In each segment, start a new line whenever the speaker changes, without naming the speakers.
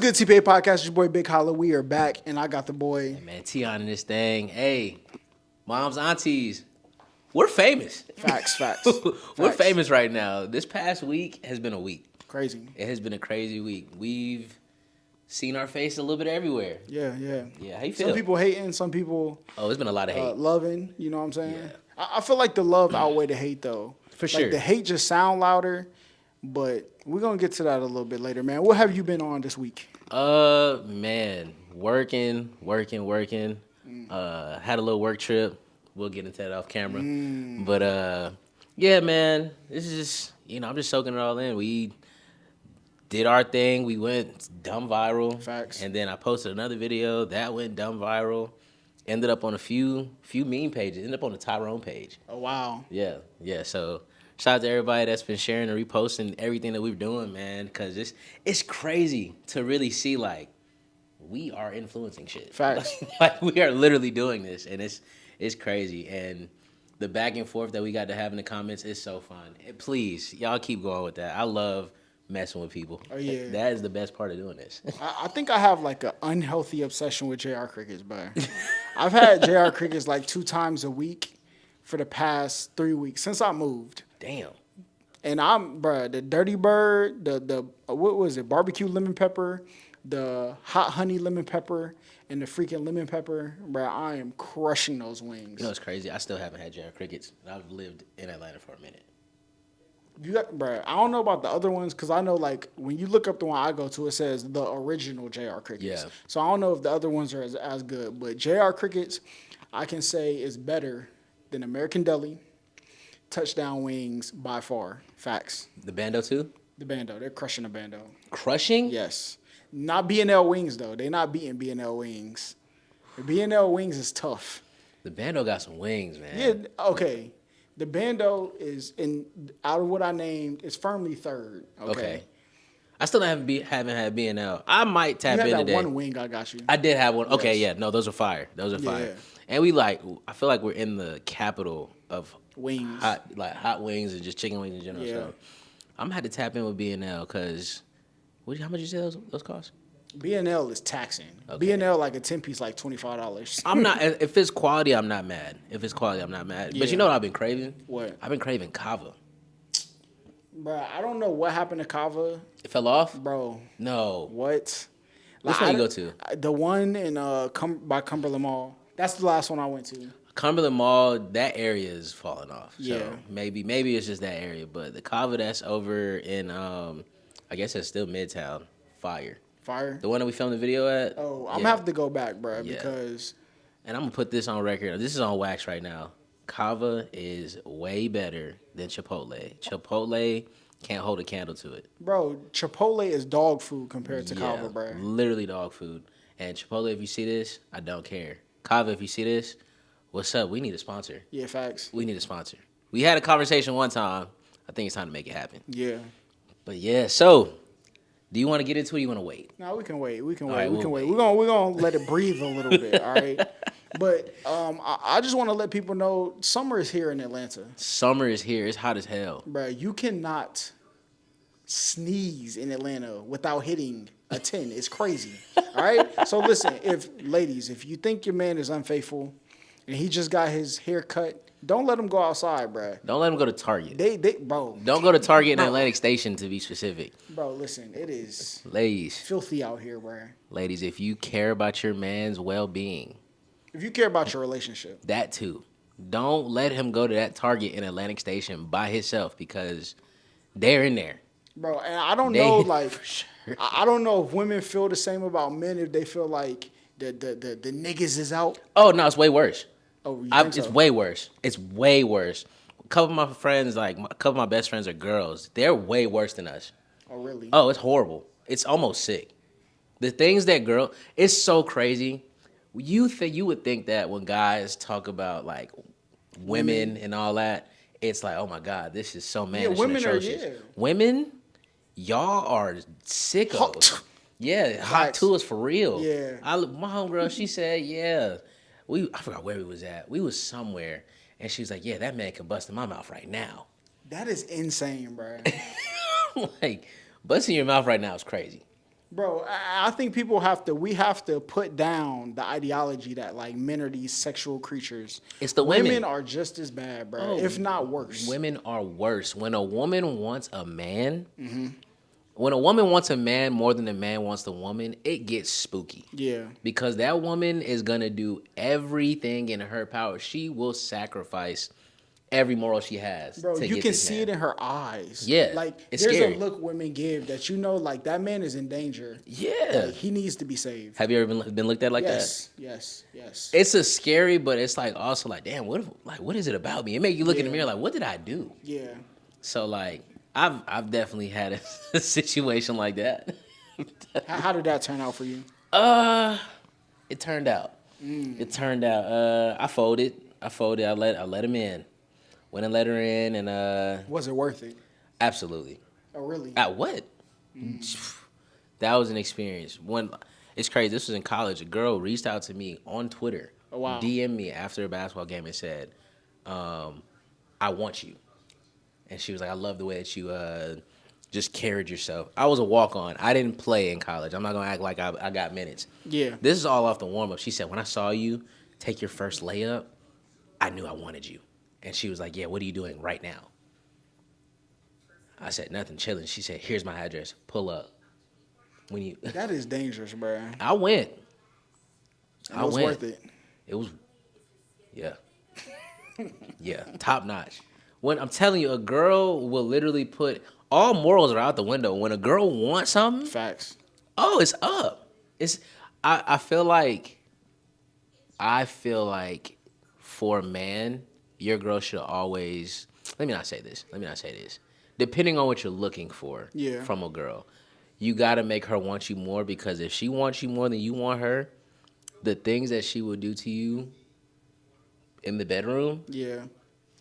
good, TPA Podcast? It's your boy Big Holla. We are back, and I got the boy.
Hey man, Tion in this thing. Hey, moms, aunties, we're famous.
Facts.
We're famous right now. This past week has been a week.
Crazy.
It has been a crazy week. We've seen our face a little bit everywhere.
Yeah.
Yeah, how you feel?
Some people hating, some people
Oh, it's been a lot of hate.
loving. You know what I'm saying?
Yeah.
I feel like the love outweigh the hate, though.
For
like,
sure.
the hate just sound louder, but we're gonna get to that a little bit later, man. What have you been on this week?
Man, working. Had a little work trip. We'll get into that off camera. But yeah, man, this is just, I'm just soaking it all in. We did our thing. We went dumb viral.
Facts.
And then I posted another video that went dumb viral. Ended up on a few meme pages. Ended up on the Tyrone page.
Oh wow.
Yeah. So shout out to everybody that's been sharing and reposting everything that we're doing, man. Because it's crazy to really see, like, we are influencing shit.
Facts.
Like we are literally doing this, and it's crazy. And the back and forth that we got to have in the comments is so fun. And please, y'all keep going with that. I love messing with people.
Oh, yeah.
That is the best part of doing this.
I think I have like an unhealthy obsession with JR Crickets, bro. I've had JR Crickets like 2 times a week for the past 3 weeks since I moved.
Damn.
And the Dirty Bird, the what was it, barbecue lemon pepper, the hot honey lemon pepper, and the freaking lemon pepper, bro, I am crushing those wings.
You know what's crazy? I still haven't had JR Crickets. I've lived in Atlanta for a minute.
I don't know about the other ones because I know, like, when you look up the one I go to, it says the original JR Crickets.
Yeah.
So I don't know if the other ones are as good, but JR Crickets, I can say is better than American Deli, Touchdown Wings by far. Facts.
The Bando too?
The Bando, they're crushing the Bando.
Crushing?
Yes. Not B&L Wings, though. They're not beating B&L Wings. The B&L Wings is tough.
The Bando got some wings, man.
Yeah, okay. The Bando is, out of what I named, is firmly third. Okay.
I still haven't had B&L. I might tap
You
in
had that
today.
one wing I got you.
I did have one. Okay,
Yes.
yeah. No, those are fire. Those are fire.
Yeah.
And I feel like we're in the capital of
Wings.
hot wings and just chicken wings in general.
Yeah.
So I'm gonna have to tap in with B&L because how much you say those cost?
B&L is taxing.
Okay.
B&L, like a 10-piece, like $25.
I'm not. If it's quality, I'm not mad. If it's quality, I'm not mad. But
Yeah.
you know what I've been craving?
What?
I've been craving kava.
Bro, I don't know what happened to Kava.
It fell off?
Bro,
No.
what?
Which one you go to?
The one in by Cumberland Mall. That's the last one I went to.
Cumberland Mall, that area is falling off. So
Yeah.
maybe it's just that area. But the kava that's over in I guess it's still Midtown. Fire. The one that we filmed the video at.
Oh, I'm
yeah.
gonna have to go back, bro,
Yeah.
because
And I'm gonna put this on record. This is on wax right now. Kava is way better than Chipotle. Chipotle can't hold a candle to it.
bro, Chipotle is dog food compared to Kava, bro.
Literally dog food. And Chipotle, if you see this, I don't care. Kava, if you see this, what's up? We need a sponsor.
Yeah, facts.
We need a sponsor. We had a conversation one time. I think it's time to make it happen.
Yeah.
But yeah, so do you want to get into it or you want to wait?
No, we can wait. We can
All
wait.
right,
We
we'll
can wait.
wait.
We're gonna let it breathe a little bit, all right? But I just want to let people know summer is here in Atlanta,
Summer is here. It's hot as hell.
bro. You cannot sneeze in Atlanta without hitting a 10. It's crazy. All right. So listen, if you think your man is unfaithful and he just got his hair cut, don't let him go outside, bro.
Don't let them go to Target.
Bro.
Don't go to Target in
Bro.
Atlantic Station to be specific.
Bro, listen, it is
Ladies,
filthy out here, bro.
if you care about your man's well-being,
If you care about your relationship,
that too, don't let him go to that Target in Atlantic Station by himself because they're in there.
bro. And I don't
They-
know, like,
for sure.
I don't know if women feel the same about men. If they feel like the niggas is out.
Oh no, it's way worse.
Oh, you think
It's
so?
way worse. It's way worse. A couple of my friends, a couple of my best friends are girls. They're way worse than us.
Oh, really?
Oh, it's horrible. It's almost sick. The things that it's so crazy. You would think that when guys talk about like women and all that, it's like, oh my God, this is so mannish
women
and
are-
atrocious.
yeah.
Women, y'all are sickos.
Hot.
Yeah, hot
Facts.
to us for real.
Yeah.
My homegirl, she said, yeah. I forgot where we was at. We was somewhere. And she was like, yeah, that man can bust in my mouth right now.
That is insane, bro.
Like, busting your mouth right now is crazy.
Bro, I think we have to put down the ideology that like men are these sexual creatures.
It's the
Women
women.
are just as bad, bro,
Oh,
if not worse.
Women are worse. When a woman wants a man, when a woman wants a man more than a man wants the woman, it gets spooky.
Yeah.
Because that woman is gonna do everything in her power. She will sacrifice every moral she has.
Bro,
to
you
get
can
this
see
man.
it in her eyes.
Yeah,
Like,
it's
there's
scary.
a look women give that you know, like, that man is in danger.
Yeah.
Like, he needs to be saved.
Have you ever been looked at like
Yes,
that?
yes.
It's a scary, but it's like also like, damn, what is it about me? It make you look in the
Yeah.
mirror like, what did I do?
Yeah.
So like, I've definitely had a situation like that.
How did that turn out for you?
It turned out. It turned out. I folded. I let him in. Went and let her in, and
Was it worth it?
absolutely.
Oh, really?
At what? That was an experience. When it's crazy. This was in college. A girl reached out to me on Twitter,
Oh, wow.
DM me after a basketball game and said, "I want you." And she was like, "I love the way that you just carried yourself." I was a walk on. I didn't play in college. I'm not gonna act like I got minutes.
Yeah.
This is all off the warm up. She said, "When I saw you take your first layup, I knew I wanted you." And she was like, "Yeah, what are you doing right now?" I said, "Nothing, chilling." She said, "Here's my address. Pull up." When you,
That is dangerous, bro.
I went.
And it was worth it.
It was, yeah, yeah, top notch. When I'm telling you, a girl will literally put all morals are out the window. When a girl wants something,
Facts.
oh, it's up. It's. I feel like for a man, your girl should always. Let me not say this. Depending on what you're looking for
Yeah.
from a girl, you got to make her want you more, because if she wants you more than you want her, the things that she will do to you in the bedroom,
Yeah.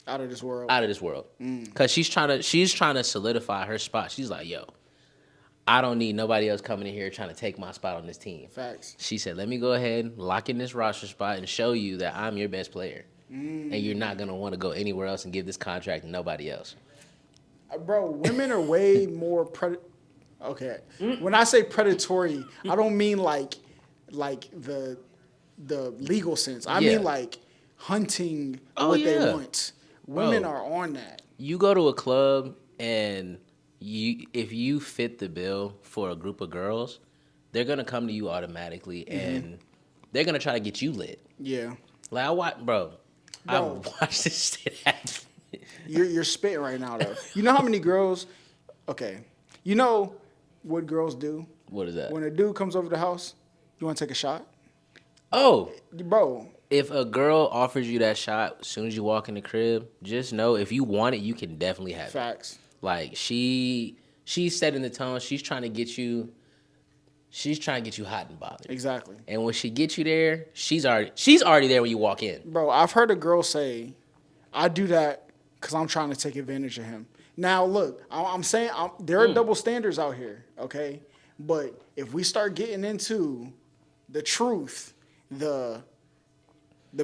Out of this world.
out of this world. Because she's trying to solidify her spot. She's like, yo, I don't need nobody else coming in here trying to take my spot on this team.
Facts.
She said, let me go ahead, lock in this roster spot, and show you that I'm your best player. And you're not going to want to go anywhere else and give this contract to nobody else.
Bro, women are way more okay. When I say predatory, I don't mean like the legal sense. I
Yeah.
mean like hunting
Oh,
what
yeah.
they want. Women
Bro.
are on that.
You go to a club, and if you fit the bill for a group of girls, they're going to come to you automatically, and they're going to try to get you lit.
Yeah.
Like, I've watched this shit happen.
You're spitting right now though. You know how many girls okay. You know what girls do?
What is that?
When a dude comes over the house, you wanna take a shot?
Oh,
Bro,
if a girl offers you that shot as soon as you walk in the crib, just know if you want it, you can definitely have it.
facts.
Like she's setting the tone. She's trying to get you hot and bothered.
Exactly.
And when she gets you there, she's already there when you walk in.
Bro, I've heard a girl say, I do that because I'm trying to take advantage of him. Now, look, I'm saying there are double standards out here, okay? But if we start getting into the truth, the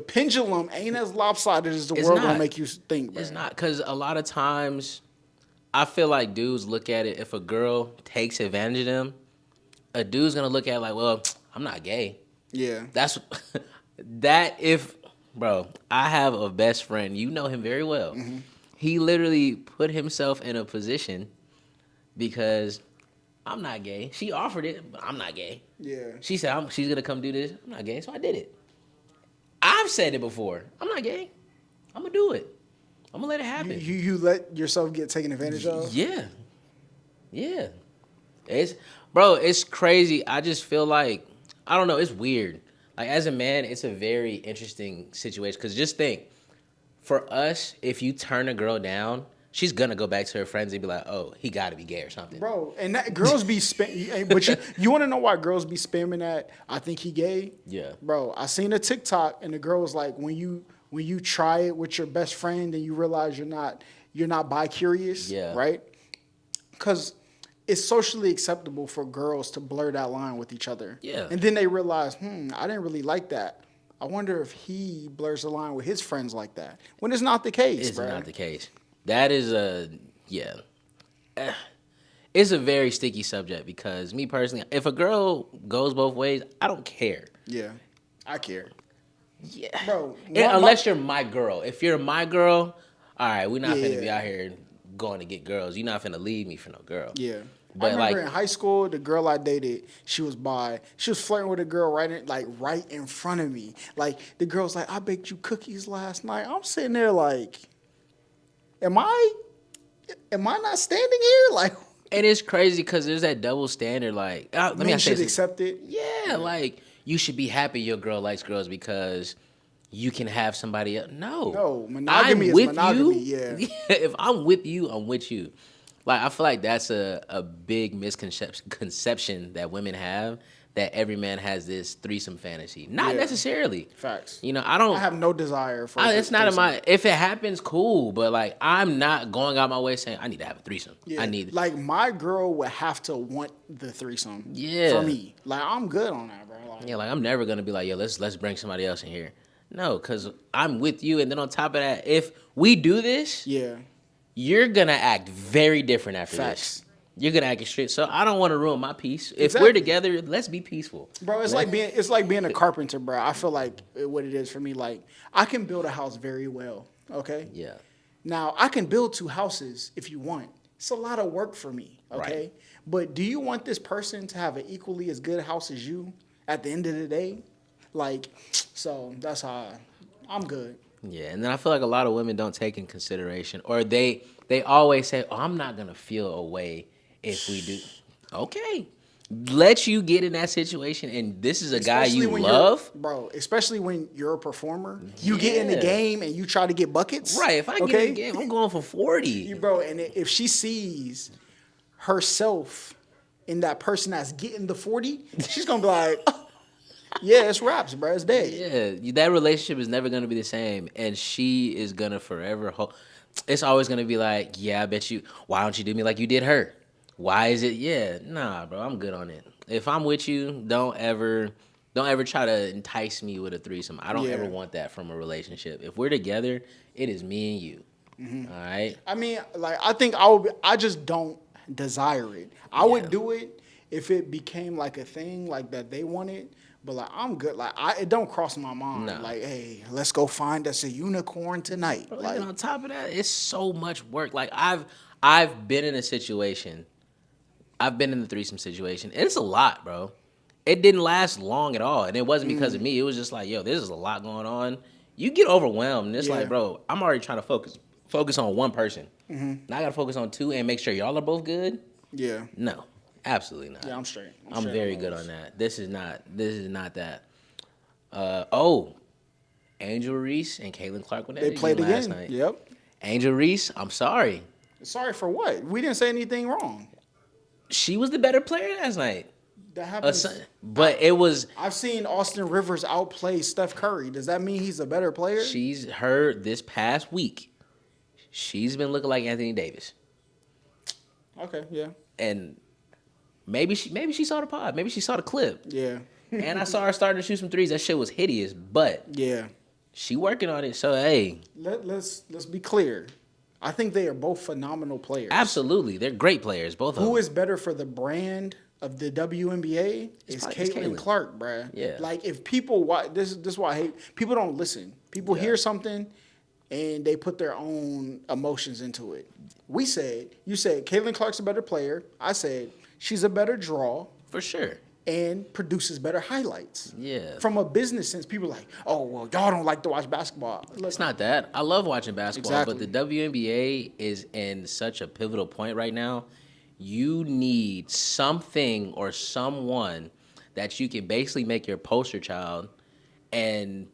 pendulum ain't as lopsided as the
It's
world
not.
gonna make you think, bro.
It's not, because a lot of times I feel like dudes look at it, if a girl takes advantage of them, a dude's gonna look at it like, well, I'm not gay.
Yeah.
That's bro, I have a best friend. You know him very well.
Mm-hmm.
He literally put himself in a position because I'm not gay. She offered it, but I'm not gay.
Yeah.
She said she's gonna come do this. I'm not gay, so I did it. I've said it before. I'm not gay. I'm gonna do it. I'm gonna let it happen.
You let yourself get taken advantage of?
Yeah. It's crazy. I just feel like, I don't know, it's weird. Like, as a man, it's a very interesting situation. Because just think, for us, if you turn a girl down, she's gonna go back to her friends and be like, oh, he gotta be gay or something.
Bro, and that girls be but you want to know why girls be spamming that? I think he gay.
Yeah.
Bro, I seen a TikTok and the girl was like, when you try it with your best friend and you realize you're not bi-curious,
Yeah.
right? Because it's socially acceptable for girls to blur that line with each other.
Yeah.
And then they realize, I didn't really like that. I wonder if he blurs the line with his friends like that. When it's not the case,
It's
bro.
not the case. That is it's a very sticky subject because me personally, if a girl goes both ways, I don't care.
Yeah, I care,
Yeah,
bro.
unless you're my girl. If you're my girl, all right, we're not finna be
Yeah.
out here going to get girls. You're not finna leave me for no girl.
Yeah. I
But
remember
like,
in high school, the girl I dated, she was flirting with a girl right in front of me. Like the girl's like, I baked you cookies last night. I'm sitting there like, am I not standing here? Like,
and it's crazy because there's that double standard. Like, let me
men
ask you
should
this.
accept it.
Yeah, like you should be happy your girl likes girls because you can have somebody else.
No,
I'm
monogamy is
with
monogamy,
you.
yeah.
If I'm with you, I'm with you. Like I feel like that's a big misconception that women have that every man has this threesome fantasy. Not
Yeah.
necessarily.
Facts.
You know, I don't.
I have no desire for
It's not in
threesome.
my. If it happens, cool. But like, I'm not going out my way saying I need to have a threesome.
Yeah.
I need.
Like my girl would have to want the threesome.
Yeah.
For me. Like I'm good on that, bro. Like,
Yeah, like I'm never gonna be like, yo, let's bring somebody else in here. No, because I'm with you, and then on top of that, if we do this,
yeah.
you're gonna act very different after
Facts.
this. You're gonna act straight. So I don't want to ruin my peace. If
Exactly.
we're together, let's be peaceful,
Bro, it's like being a carpenter, bro. I feel like what it is for me, like I can build a house very well. Okay.
Yeah.
Now I can build 2 houses if you want. It's a lot of work for me. Okay.
Right.
But do you want this person to have an equally as good house as you at the end of the day? Like, so that's how I'm good.
Yeah, and then I feel like a lot of women don't take in consideration, or they always say, "Oh, I'm not gonna feel a way if we do." Okay, let you get in that situation, and this is a guy you
when
love,
bro. Especially when you're a performer, you get in the
Yeah.
game and you try to get buckets.
right? If I get in the game, I'm going for 40.
Bro. And if she sees herself in that person that's getting the 40, she's gonna be like, oh, yeah, it's raps, bro. It's dead.
Yeah, that relationship is never gonna be the same, and she is gonna forever. It's always gonna be like, yeah, I bet you. Why don't you do me like you did her? Why is it? Yeah, nah, bro, I'm good on it. If I'm with you, don't ever try to entice me with a threesome. I don't
Yeah.
ever want that from a relationship. If we're together, it is me and you.
Mm-hmm.
All right.
I mean, like I think I just don't desire it. I would do it if it became like a thing like that they wanted. But like I'm good. Like it don't cross my mind.
No.
Like, hey, let's go find us a unicorn tonight.
Bro,
Like,
and on top of that, it's so much work. Like I've been in a situation. I've been in the threesome situation. And it's a lot, bro. It didn't last long at all. And it wasn't because of me. It was just like, yo, this is a lot going on. You get overwhelmed. And it's
Yeah.
like, bro, I'm already trying to focus on one person. Now I gotta focus on 2 and make sure y'all are both good.
yeah,
No, absolutely not.
yeah, I'm straight.
I'm
straight
very
on
good
those.
on that. This is not that. Angel Reese and Caitlin Clark when
They played
last
again.
night.
Yep.
Angel Reese, I'm sorry.
Sorry for what? We didn't say anything wrong.
She was the better player last night.
That happens.
But it was
I've seen Austin Rivers outplay Steph Curry. Does that mean he's a better player?
this past week. She's been looking like Anthony Davis,
Okay, yeah,
and maybe she saw the pod, maybe she saw the clip,
yeah,
and I saw her starting to shoot some threes. That shit was hideous, but
yeah.
she working on it. So hey,
Let's be clear. I think they are both phenomenal players.
absolutely, they're great players, both of them.
Who is better for the brand of the WNBA is
probably- it's
Caitlin
Caitlin.
Clark, bruh.
Yeah.
Like if people watch this is why I hate people don't listen. People hear something and they put their own emotions into it. You said Caitlin Clark's a better player. I said she's a better draw
for sure.
and produces better highlights.
Yeah.
From a business sense, people are like, oh well, y'all don't like to watch basketball. Look,
It's not that. I love watching basketball,
Exactly.
but the WNBA is in such a pivotal point right now. You need something or someone that you can basically make your poster child and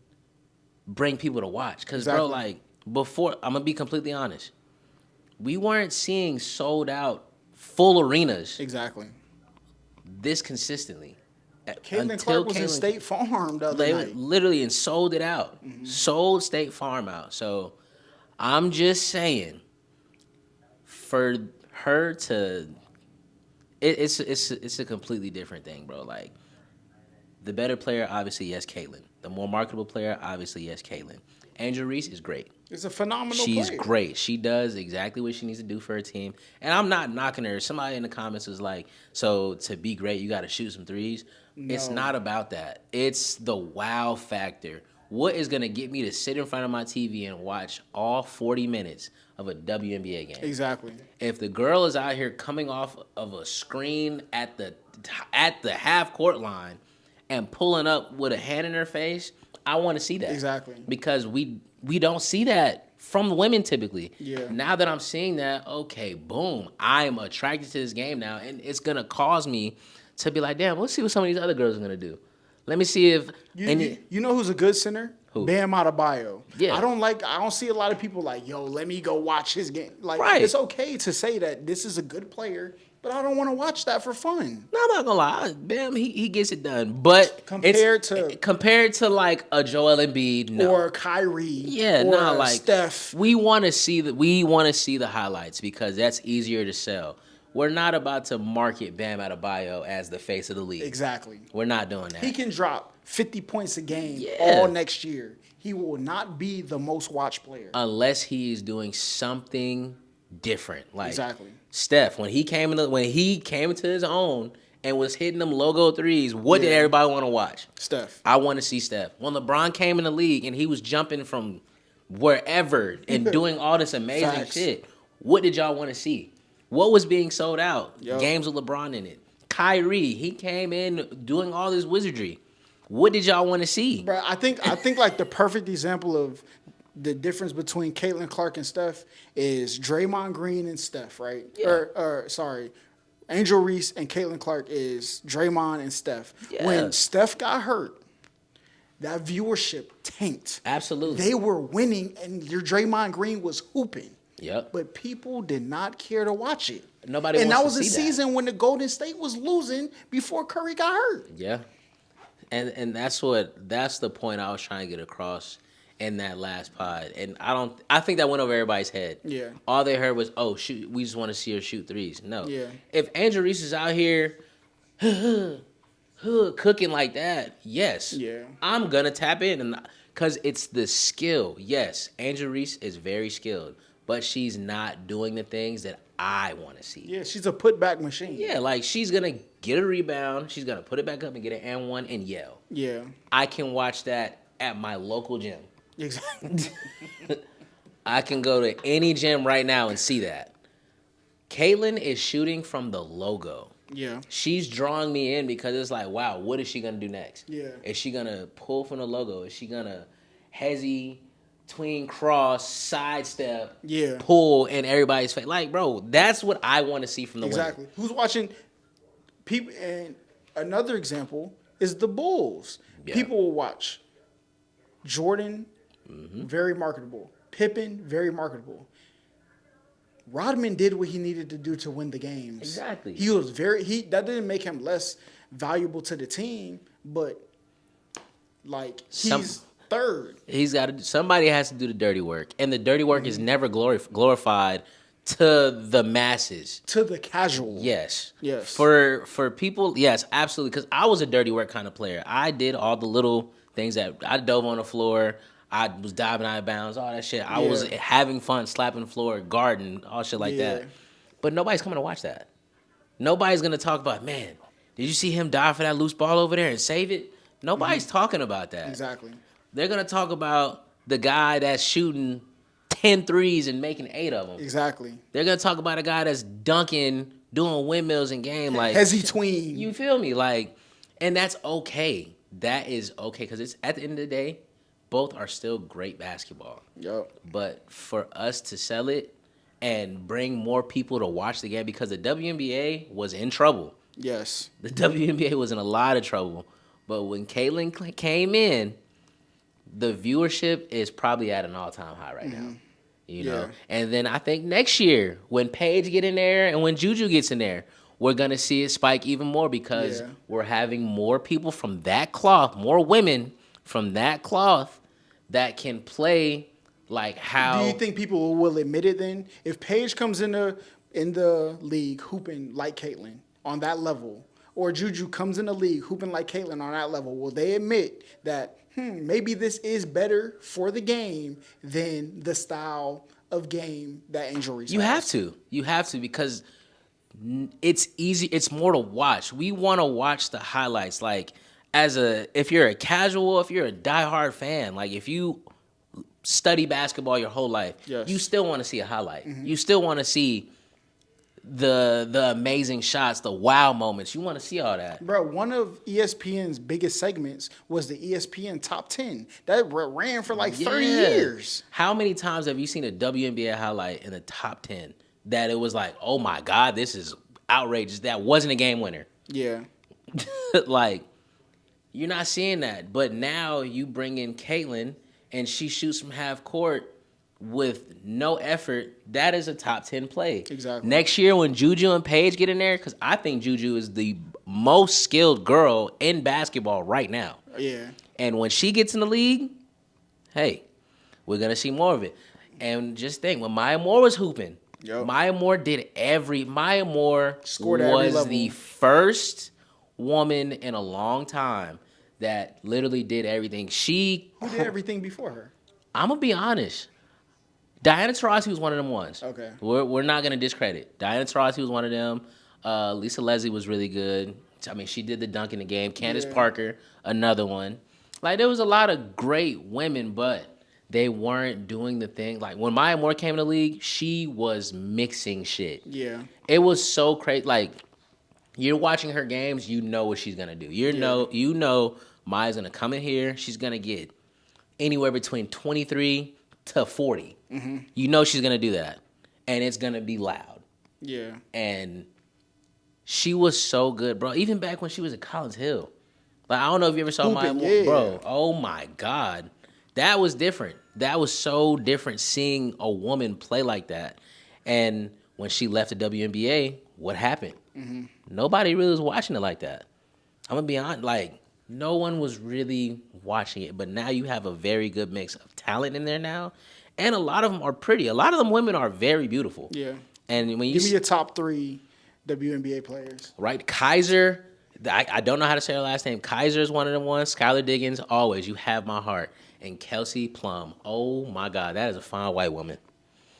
bring people to watch. Because, bro,
Exactly.
like, before, I'm going to be completely honest. We weren't seeing sold out full arenas
exactly.
this consistently.
Caitlin Clark was in State Farm the other
They
night.
literally and sold it out. Sold State Farm out. So I'm just saying, for her to, it's a completely different thing, bro. Like The better player, obviously, yes, Caitlyn. The more marketable player, obviously, yes, Caitlyn. Angel Reese is great.
It's a phenomenal
She's
player.
great. She does exactly what she needs to do for her team. And I'm not knocking her. Somebody in the comments was like, so to be great, you got to shoot some threes.
No.
It's not about that. It's the wow factor. What is going to get me to sit in front of my TV and watch all 40 minutes of a WNBA game?
Exactly.
If the girl is out here coming off of a screen at the half court line and pulling up with a hand in her face, I want to see that.
Exactly.
Because we don't see that from women typically.
Yeah.
Now that I'm seeing that, okay, boom, I'm attracted to this game now, and it's gonna cause me to be like, damn, let's see what some of these other girls are gonna do. Let me see if
You know who's a good center?
Who?
Bam Adebayo.
Yeah.
I don't see a lot of people like, yo, let me go watch his game. Like,
Right.
It's okay to say that this is a good player, but I don't want to watch that for fun.
No, I'm not gonna lie, Bam, he gets it done. But
Compared to
like a Joel Embiid, no.
or Kyrie,
Yeah,
or
nah, like
Steph.
We want to see the highlights because that's easier to sell. We're not about to market Bam Adebayo as the face of the league.
Exactly.
We're not doing that.
He can drop 50 points a game
Yeah.
all next year. He will not be the most watched player.
Unless he is doing something different. Like
Exactly.
Steph, when he came into his own and was hitting them logo threes, what did
Yeah.
everybody want to watch?
Steph.
I want to see Steph. When LeBron came in the league and he was jumping from wherever and doing all this amazing
Facts.
shit, what did y'all want to see? What was being sold out?
Yup.
Games with LeBron in it. Kyrie, he came in doing all this wizardry. What did y'all want to see?
Bro, I think like the perfect example of the difference between Caitlin Clark and Steph is Draymond Green and Steph, right?
Yeah.
Angel Reese and Caitlin Clark is Draymond and Steph.
Yeah.
When Steph got hurt, that viewership tanked.
Absolutely.
They were winning, and your Draymond Green was hooping.
Yep.
But people did not care to watch it.
Nobody
and
wants
that was
to
a
see that.
season when the Golden State was losing before Curry got hurt.
Yeah. And that's the point I was trying to get across in that last pod. And I think that went over everybody's head.
Yeah.
All they heard was, oh, shoot, we just want to see her shoot threes. No.
Yeah.
If Angel Reese is out here cooking like that, yes.
Yeah.
I'm gonna tap in because it's the skill. Yes, Angel Reese is very skilled, but she's not doing the things that I want to see.
Yeah, she's a putback machine.
Yeah, like she's gonna get a rebound, she's gonna put it back up and get an and one and yell.
Yeah.
I can watch that at my local gym.
Exactly.
I can go to any gym right now and see that. Caitlyn is shooting from the logo.
Yeah.
She's drawing me in because it's like, wow, what is she gonna do next?
Yeah.
Is she gonna pull from the logo? Is she gonna hezzy, tween cross, sidestep,
Yeah.
pull in everybody's face? Like, bro, that's what I want to see from the
Exactly.
women.
Who's watching people? And another example is the Bulls.
Yeah.
People will watch Jordan, very marketable. Pippen, very marketable. Rodman did what he needed to do to win the games.
Exactly.
He was that didn't make him less valuable to the team, but like he's third.
Somebody has to do the dirty work, and the dirty work is never glorified to the masses.
To the casual.
Yes.
Yes.
For people, yes, absolutely. Because I was a dirty work kind of player. I did all the little things that I dove on the floor. I was diving out of bounds, all that shit. I was having fun, slapping the floor, guarding, all shit like that. But nobody's coming to watch that. Nobody's going to talk about, man, did you see him dive for that loose ball over there and save it? Nobody's talking about that.
Exactly.
They're going to talk about the guy that's shooting 10 threes and making 8 of them.
Exactly.
They're going to talk about a guy that's dunking, doing windmills in game. Like,
Hezzy tween.
you feel me? Like, and that's okay. That is okay because it's at the end of the day, both are still great basketball.
Yep.
But for us to sell it and bring more people to watch the game, because the WNBA was in trouble.
Yes.
The WNBA was in a lot of trouble. But when Caitlyn came in, the viewership is probably at an all-time high right now. You know? And then I think next year, when Paige get in there and when Juju gets in there, we're going to see it spike even more because we're having more people from that cloth, more women from that cloth that can play like how...
Do you think people will admit it then? If Paige comes in the league hooping like Caitlyn on that level, or Juju comes in the league hooping like Caitlyn on that level, will they admit that maybe this is better for the game than the style of game that Angel Reese
You
has?
have to. You have to because it's easy. It's more to watch. We want to watch the highlights. Like if you're a casual, if you're a diehard fan, like if you study basketball your whole life,
Yes.
you still want to see a highlight. You still want to see the amazing shots, the wow moments. You want to see all that.
Bro, one of ESPN's biggest segments was the ESPN Top 10. That ran for like 30 years.
How many times have you seen a WNBA highlight in the top 10 that it was like, oh my God, this is outrageous. That wasn't a game winner.
Yeah.
Like, you're not seeing that. But now you bring in Caitlyn and she shoots from half court with no effort. That is a top 10 play.
Exactly.
Next year when Juju and Paige get in there, because I think Juju is the most skilled girl in basketball right now.
Yeah.
And when she gets in the league, hey, we're going to see more of it. And just think, when Maya Moore was hooping, Maya Moore Maya Moore
Scored at every
was
level.
the first woman in a long time that literally did everything.
Who did everything before her?
I'm going to be honest. Diana Taurasi was one of them ones.
Okay.
We're not going to discredit. Diana Taurasi was one of them. Lisa Leslie was really good. I mean, she did the dunk in the game. Candace Parker, another one. Like, there was a lot of great women, but they weren't doing the thing. Like, when Maya Moore came in the league, she was mixing shit.
Yeah.
It was so crazy. Like, you're watching her games, you know what she's going to do. You know Maya's going to come in here. She's going to get anywhere between 23 to 40. Mm-hmm. You know she's going to do that. And it's going to be loud.
Yeah.
And she was so good, bro. Even back when she was at Collins Hill. Like, I don't know if you ever saw Maya Moore.
Yeah.
Bro, oh my God. That was different. That was so different seeing a woman play like that. And when she left the WNBA, what happened? Mm-hmm. Nobody really was watching it like that. I'm going to be honest. Like, no one was really watching it. But now you have a very good mix of talent in there now. And a lot of them are pretty. A lot of them women are very beautiful.
Yeah.
And when you
Give me your top 3 WNBA players.
Right, Kaiser. I don't know how to say her last name. Kaiser is one of them ones. Skylar Diggins, always. You have my heart. And Kelsey Plum. Oh, my God. That is a fine white woman.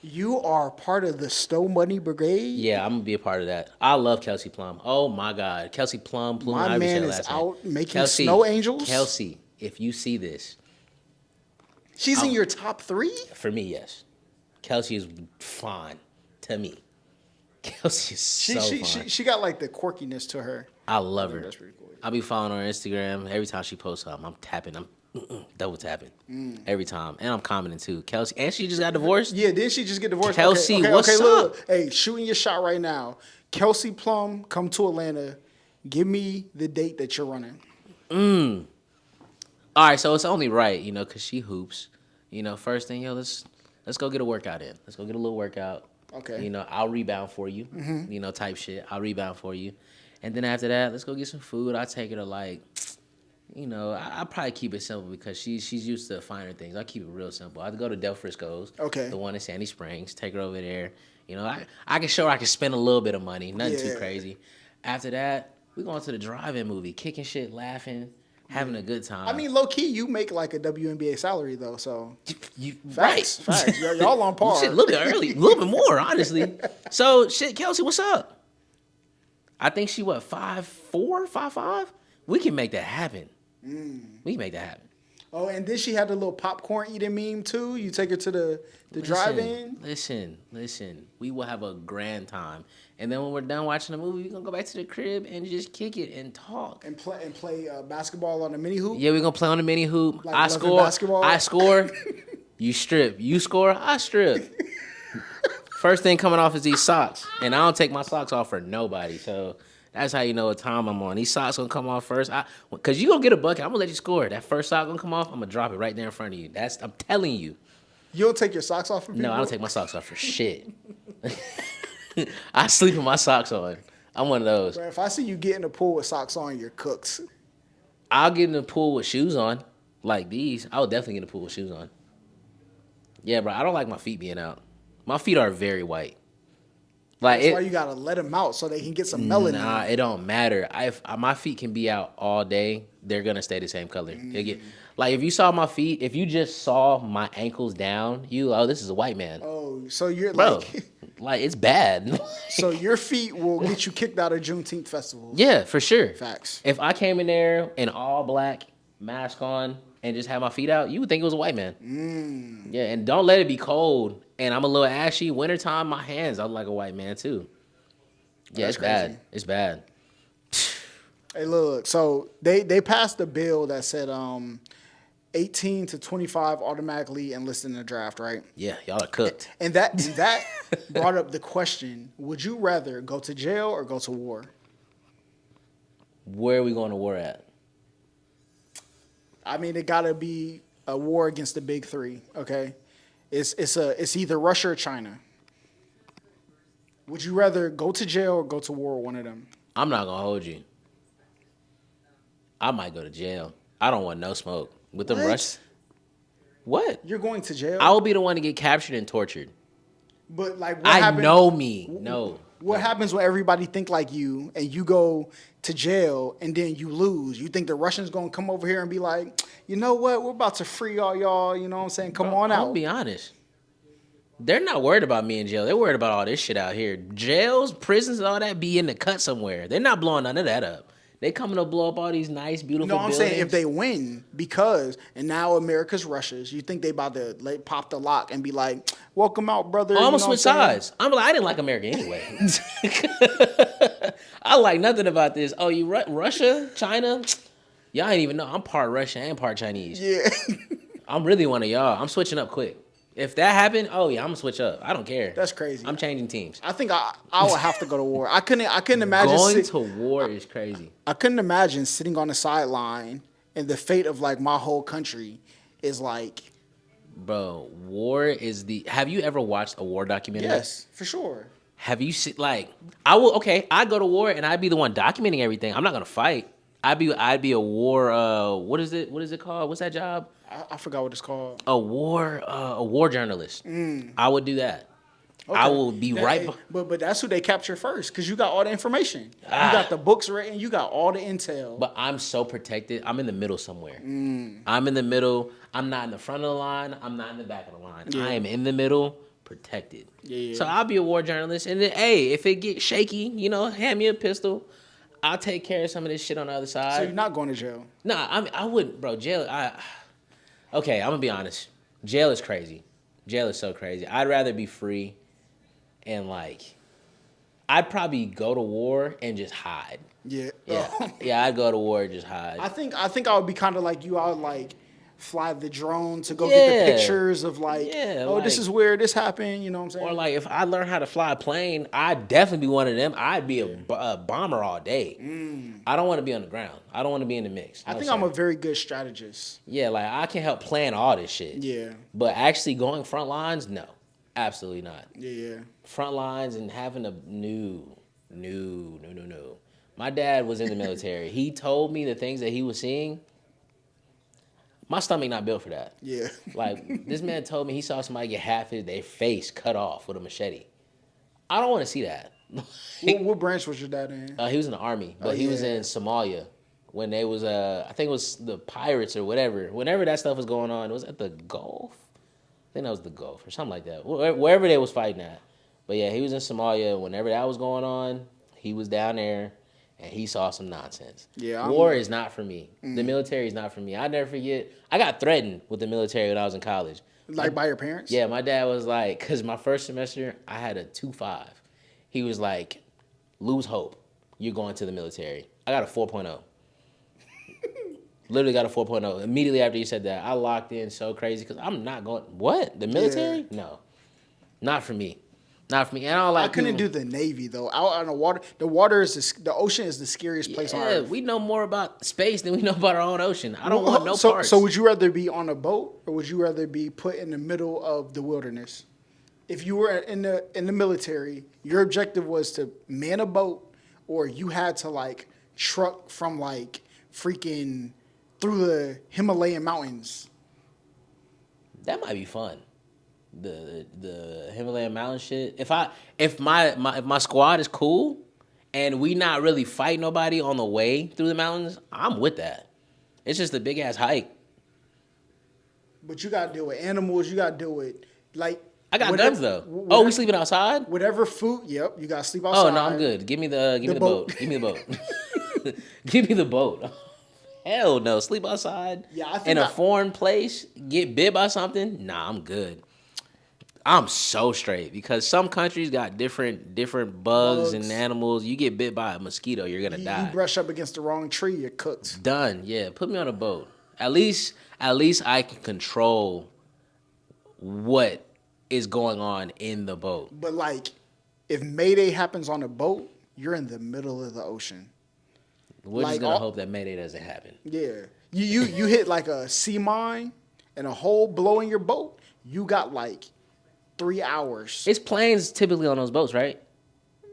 You are part of the Stow Money Brigade?
Yeah, I'm going to be a part of that. I love Kelsey Plum. Oh, my God. Kelsey Plum.
My man is out making snow angels?
Kelsey, if you see this.
She's in your top 3?
For me, yes. Kelsey is fine to me. Kelsey is so fine.
She got like the quirkiness to her.
I love her.
That's pretty cool.
I'll be following her on Instagram. Every time she posts something, I'm tapping. I'm double tapping every time. And I'm commenting too. Kelsey, and she just got divorced.
Yeah, didn't she just get divorced?
Kelsey, what's up?
Look. Hey, shooting your shot right now. Kelsey Plum, come to Atlanta. Give me the date that you're running.
All right, so it's only right, because she hoops. First thing, let's go get a workout in. Let's go get a little workout.
Okay.
I'll rebound for you. Type shit. I'll rebound for you. And then after that, let's go get some food. I'll take her to I'll probably keep it simple because she's used to finer things. I'll keep it real simple. I'll go to Del Frisco's.
Okay.
The one in Sandy Springs. Take her over there. I can show her I can spend a little bit of money. Nothing too crazy. After that, we're going to the drive-in movie. Kicking shit, laughing, having a good time.
I mean, low-key, you make like a WNBA salary, though, so.
Facts.
Y'all on par.
Shit, a little bit early. A little bit more, honestly. So, shit, Kelsey, what's up? I think she, 5'4", 5'5"? We can make that happen. We can make that happen.
Oh, and then she had the little popcorn eating meme, too? You take her to the drive-in?
Listen. We will have a grand time. And then when we're done watching the movie, we're going to go back to the crib and just kick it and talk.
And play basketball on the mini hoop?
Yeah, we're going to play on the mini hoop.
Like
I score.
basketball?
I score. You strip. You score. I strip. First thing coming off is these socks. And I don't take my socks off for nobody. So that's how you know what time I'm on. These socks going to come off first. Because you're going to get a bucket. I'm going to let you score. That first sock going to come off, I'm going to drop it right there in front of you. I'm telling you.
You don't take your socks off for people?
No, I don't take my socks off for shit. I sleep with my socks on. I'm one of those.
Bro, if I see you get in the pool with socks on, you're cooked.
I'll get in the pool with shoes on, like these. I would definitely get in the pool with shoes on. Yeah, bro, I don't like my feet being out. My feet are very white. Like
That's why you gotta let them out so they can get some melanin.
Nah, it don't matter. If my feet can be out all day, they're gonna stay the same color. Like if you saw my feet, if you just saw my ankles down, this is a white man,
Oh, so you're
bro.
like,
Like it's bad.
so your feet will get you kicked out of Juneteenth festivals.
Yeah, for sure.
Facts.
If I came in there in all black, mask on, and just had my feet out, you would think it was a white man. Yeah, and don't let it be cold. And I'm a little ashy. Wintertime, my hands, I look like a white man too. Yeah,
That's
it's bad.
crazy.
It's bad.
Hey, look. So they passed a bill that said 18 to 25 automatically enlisted in the draft, right?
Yeah, y'all are cooked.
And that brought up the question: would you rather go to jail or go to war?
Where are we going to war at?
I mean, it gotta be a war against the big three. Okay, it's either Russia or China. Would you rather go to jail or go to war with one of them?
I'm not gonna hold you. I might go to jail. I don't want no smoke with them
What?
Russians. What?
You're going to jail?
I will be the one to get captured and tortured.
But like, what
I
happens?
know me. No.
What happens when everybody think like you and you go to jail and then you lose? You think the Russians gonna come over here and be like, you know what? We're about to free all y'all. You know what I'm saying? Come on
I'll
out.
be honest. They're not worried about me in jail. They're worried about all this shit out here. Jails, prisons, all that be in the cut somewhere. They're not blowing none of that up. They coming to blow up all these nice, beautiful
No, I'm
buildings.
saying if they win, and now America's Russia's, you think they about to pop the lock and be like, welcome out, brother.
Oh, I'm
you
gonna
know
switch
what I'm saying?
sides. I'm like, I didn't like America anyway. I like nothing about this. Oh, you Russia, China? Y'all ain't even know. I'm part Russian and part Chinese.
Yeah.
I'm really one of y'all. I'm switching up quick. If that happened, oh yeah, I'm gonna switch up. I don't care.
That's crazy.
I'm changing teams.
I think I would have to go to war. I couldn't imagine
Going to war is crazy.
I couldn't imagine sitting on the sideline and the fate of like my whole country is like,
Bro, war is the. Have you ever watched a war documentary?
yes, for sure.
Have you seen I will? Okay, I go to war and I'd be the one documenting everything. I'm not gonna fight. I'd be a war. What is it? What is it called? What's that job?
I forgot what it's called.
A war journalist. I would do that.
Okay.
I will be right.
But that's who they capture first because you got all the information. You
Ah.
got the books written. You got all the intel.
But I'm so protected. I'm in the middle somewhere. I'm in the middle. I'm not in the front of the line. I'm not in the back of the line.
Yeah.
I am in the middle, protected.
Yeah.
So I'll be a war journalist. And then, hey, if it gets shaky, hand me a pistol. I'll take care of some of this shit on the other side.
So you're not going to jail.
Nah, I wouldn't, bro. Jail. Okay, I'm gonna be honest. Jail is crazy. Jail is so crazy. I'd rather be free, and I'd probably go to war and just hide.
Yeah.
Yeah. I'd go to war and just hide.
I think I would be kind of like you. I would fly the drone to go get the pictures of this is where this happened. You know what I'm saying?
Or if I learn how to fly a plane, I'd definitely be one of them. I'd be a bomber all day. I don't want to be on the ground. I don't want to be in the mix.
I think I'm a very good strategist.
Yeah, I can help plan all this shit.
Yeah.
But actually going front lines, no. Absolutely not.
Yeah.
Front lines and having a no. My dad was in the military. He told me the things that he was seeing. My stomach not built for that.
Yeah.
This man told me he saw somebody get half their face cut off with a machete. I don't want to see that.
What branch was your dad in?
He was in the army, but he was in Somalia when they was I think it was the pirates or whatever. Whenever that stuff was going on, it was at the Gulf. I think that was the Gulf or something like that. Wherever they was fighting at. But yeah, he was in Somalia. Whenever that was going on, he was down there. And he saw some nonsense.
Yeah,
war is not for me. The military is not for me. I never forget. I got threatened with the military when I was in college.
By your parents?
Yeah, my dad was like, because my first semester, I had a 2.5. He was like, lose hope. You're going to the military. I got a 4.0. Literally got a 4.0. Immediately after he said that, I locked in so crazy because I'm not going, what? The military?
Yeah.
No. Not for me. Not for me. And I
couldn't do the Navy though. Out on the water, the ocean is the scariest place on earth.
We know more about space than we know about our own ocean. I don't want no parts.
So would you rather be on a boat or would you rather be put in the middle of the wilderness? If you were in the military, your objective was to man a boat, or you had to truck from freaking through the Himalayan mountains.
That might be fun. the Himalayan mountain shit. If my squad is cool and we not really fight nobody on the way through the mountains, I'm with that. It's just a big ass hike.
But you got to deal with animals. You got to deal with, like...
I got guns, though. Oh, we sleeping outside?
Whatever food... Yep, you got to sleep outside.
Oh, no, I'm good. Give me the boat. Give me the boat. Give me the boat. Hell no. Sleep outside in a foreign place, get bit by something? Nah, I'm good. I'm so straight because some countries got different bugs and animals. You get bit by a mosquito, you're going to die.
You brush up against the wrong tree, you're cooked.
Done. Yeah, put me on a boat. At least I can control what is going on in the boat.
But like, if Mayday happens on a boat, you're in the middle of the ocean.
We're just gonna hope that Mayday doesn't happen.
Yeah, you hit like a sea mine and a hole blowing your boat. You got like 3 hours.
It's planes typically on those boats, right?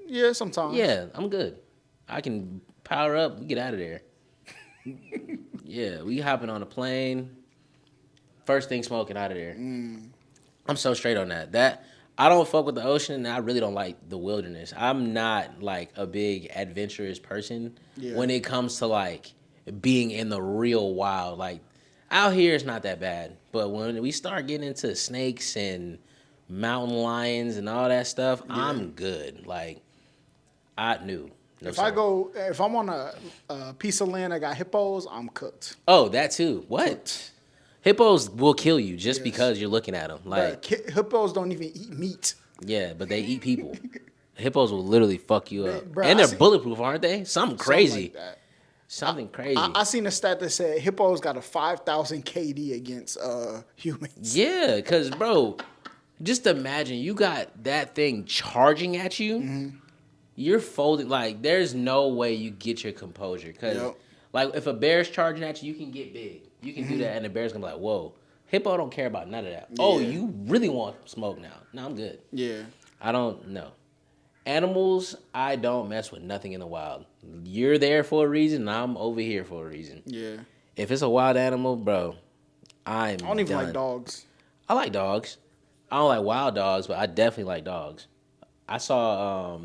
Yeah, sometimes.
Yeah, I'm good. I can power up. We get out of there. Yeah, we hopping on a plane. First thing smoking out of there. I'm so straight on that. I don't fuck with the ocean, and I really don't like the wilderness. I'm not like a big adventurous person when it comes to like being in the real wild. Like out here, it's not that bad, but when we start getting into snakes and mountain lions and all that stuff, I'm good. Like I knew. No,
if I'm on a piece of land that got hippos, I'm cooked.
Oh, that too. What? Cooked. Hippos will kill you just because you're looking at them. Like
hippos don't even eat meat.
Yeah, but they eat people. Hippos will literally fuck you up, and they're bulletproof, aren't they? Something crazy. Something crazy.
I seen a stat that said hippos got a 5,000 KD against humans.
Yeah, because bro, just imagine you got that thing charging at you. Mm-hmm. You're folding like there's no way you get your composure because like if a bear's charging at you, you can get big. You can do that, and the bear's gonna be like, "Whoa, hippo don't care about none of that." Yeah. Oh, you really want smoke now? No, I'm good.
Yeah,
I don't know. Animals, I don't mess with nothing in the wild. You're there for a reason. I'm over here for a reason.
Yeah.
If it's a wild animal, bro, I don't
even like dogs.
I like dogs. I don't like wild dogs, but I definitely like dogs. I saw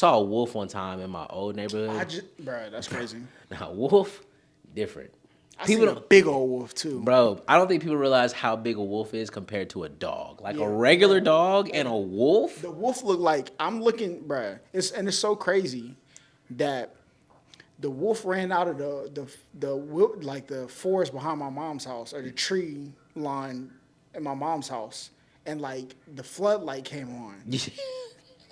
a wolf one time in my old neighborhood.
Bro, that's crazy.
Now, wolf, different.
I seen a big old wolf too.
Bro, I don't think people realize how big a wolf is compared to a dog. Like a regular dog and a wolf.
The wolf look like I'm looking, bro. It's so crazy that the wolf ran out of the forest behind my mom's house or the tree line in my mom's house, and like the floodlight came on.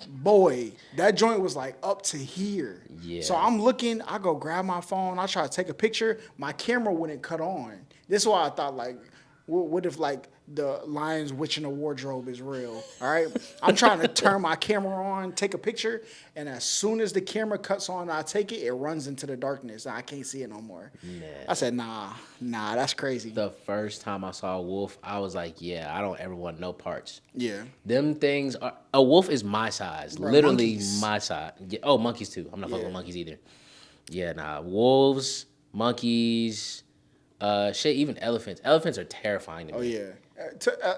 Boy, that joint was like up to here. Yeah. So I'm looking, I go grab my phone, I try to take a picture. My camera wouldn't cut on. This is why I thought like, what if like the Lion's Witch in the Wardrobe is real? All right. I'm trying to turn my camera on, take a picture, and as soon as the camera cuts on, I take it, it runs into the darkness and I can't see it no more. Nah. I said, nah, that's crazy.
The first time I saw a wolf, I was like, yeah, I don't ever want no parts.
Yeah.
Them things are, a wolf is my size. Bro, literally monkeys. My size. Yeah. Oh, monkeys too. I'm not fucking with monkeys either. Yeah, nah. Wolves, monkeys, shit, even elephants. Elephants are terrifying to me.
Oh, yeah.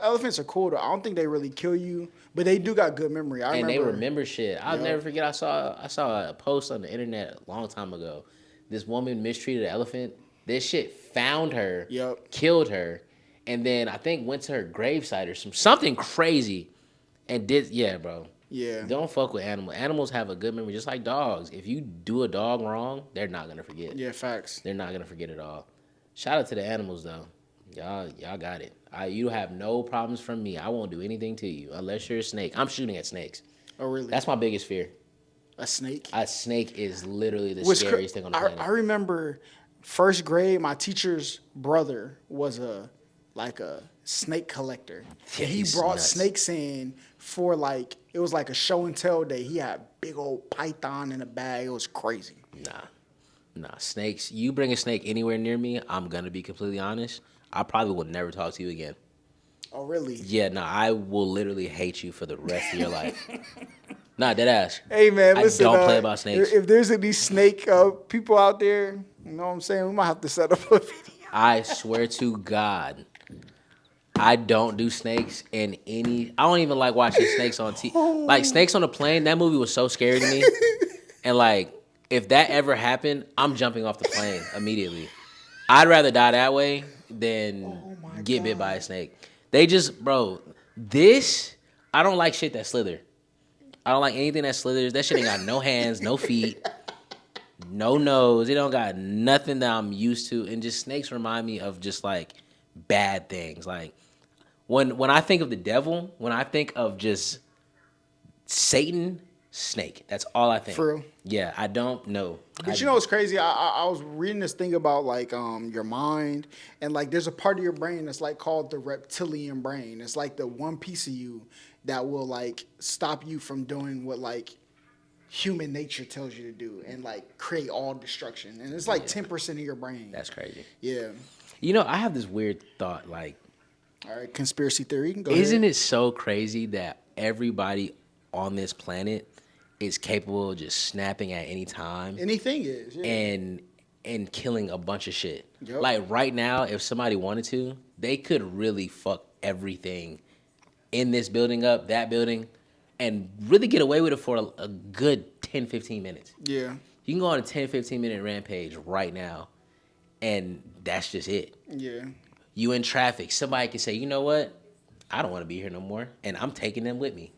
Elephants are cool though. I don't think they really kill you, but they do got good memory.
They remember shit. I'll never forget. I saw a post on the internet a long time ago. This woman mistreated an elephant. This shit found her, killed her, and then I think went to her gravesite or something crazy, and bro.
Yeah.
Don't fuck with animals. Animals have a good memory, just like dogs. If you do a dog wrong, they're not gonna forget.
Yeah, facts.
They're not gonna forget at all. Shout out to the animals though. Y'all got it. You have no problems from me. I won't do anything to you unless you're a snake. I'm shooting at snakes.
Oh, really?
That's my biggest fear.
A snake?
A snake is literally the scariest thing on the planet.
I remember first grade, my teacher's brother was a snake collector. Yeah, he brought snakes in for it was like a show and tell day. He had big old python in a bag. It was crazy.
Nah, snakes. You bring a snake anywhere near me, I'm going to be completely honest. I probably will never talk to you again.
Oh, really?
Yeah, I will literally hate you for the rest of your life. Nah, dead ass.
Hey, man, listen.
I don't play about snakes.
If there's any snake people out there, you know what I'm saying? We might have to set up a video.
I swear to God, I don't do snakes in any. I don't even like watching snakes on TV. Like Snakes on a Plane. That movie was so scary to me. And like, if that ever happened, I'm jumping off the plane immediately. I'd rather die that way than
Oh my
get bit by a
God.
snake. They just, bro. This I don't like shit that slither. I don't like anything that slithers. That shit ain't got no hands, no feet, no nose. It don't got nothing that I'm used to. And just snakes remind me of just like bad things. Like when I think of the devil, when I think of just Satan, snake. That's all I think.
For real.
Yeah, I don't know.
But you know what's crazy? I was reading this thing about like your mind, and like there's a part of your brain that's like called the reptilian brain. It's like the one piece of you that will like stop you from doing what like human nature tells you to do and like create all destruction. And it's like 10% of your brain.
That's crazy.
Yeah.
You know, I have this weird thought. Like,
All right, conspiracy theory. Go
isn't
ahead.
it so crazy that everybody on this planet is capable of just snapping at any time
Anything is. Yeah.
and killing a bunch of shit?
Yep.
Like right now, if somebody wanted to, they could really fuck everything in this building up, that building, and really get away with it for a good 10, 15 minutes.
Yeah.
You can go on a 10, 15-minute rampage right now, and that's just it.
Yeah.
You in traffic, somebody can say, you know what? I don't want to be here no more, and I'm taking them with me.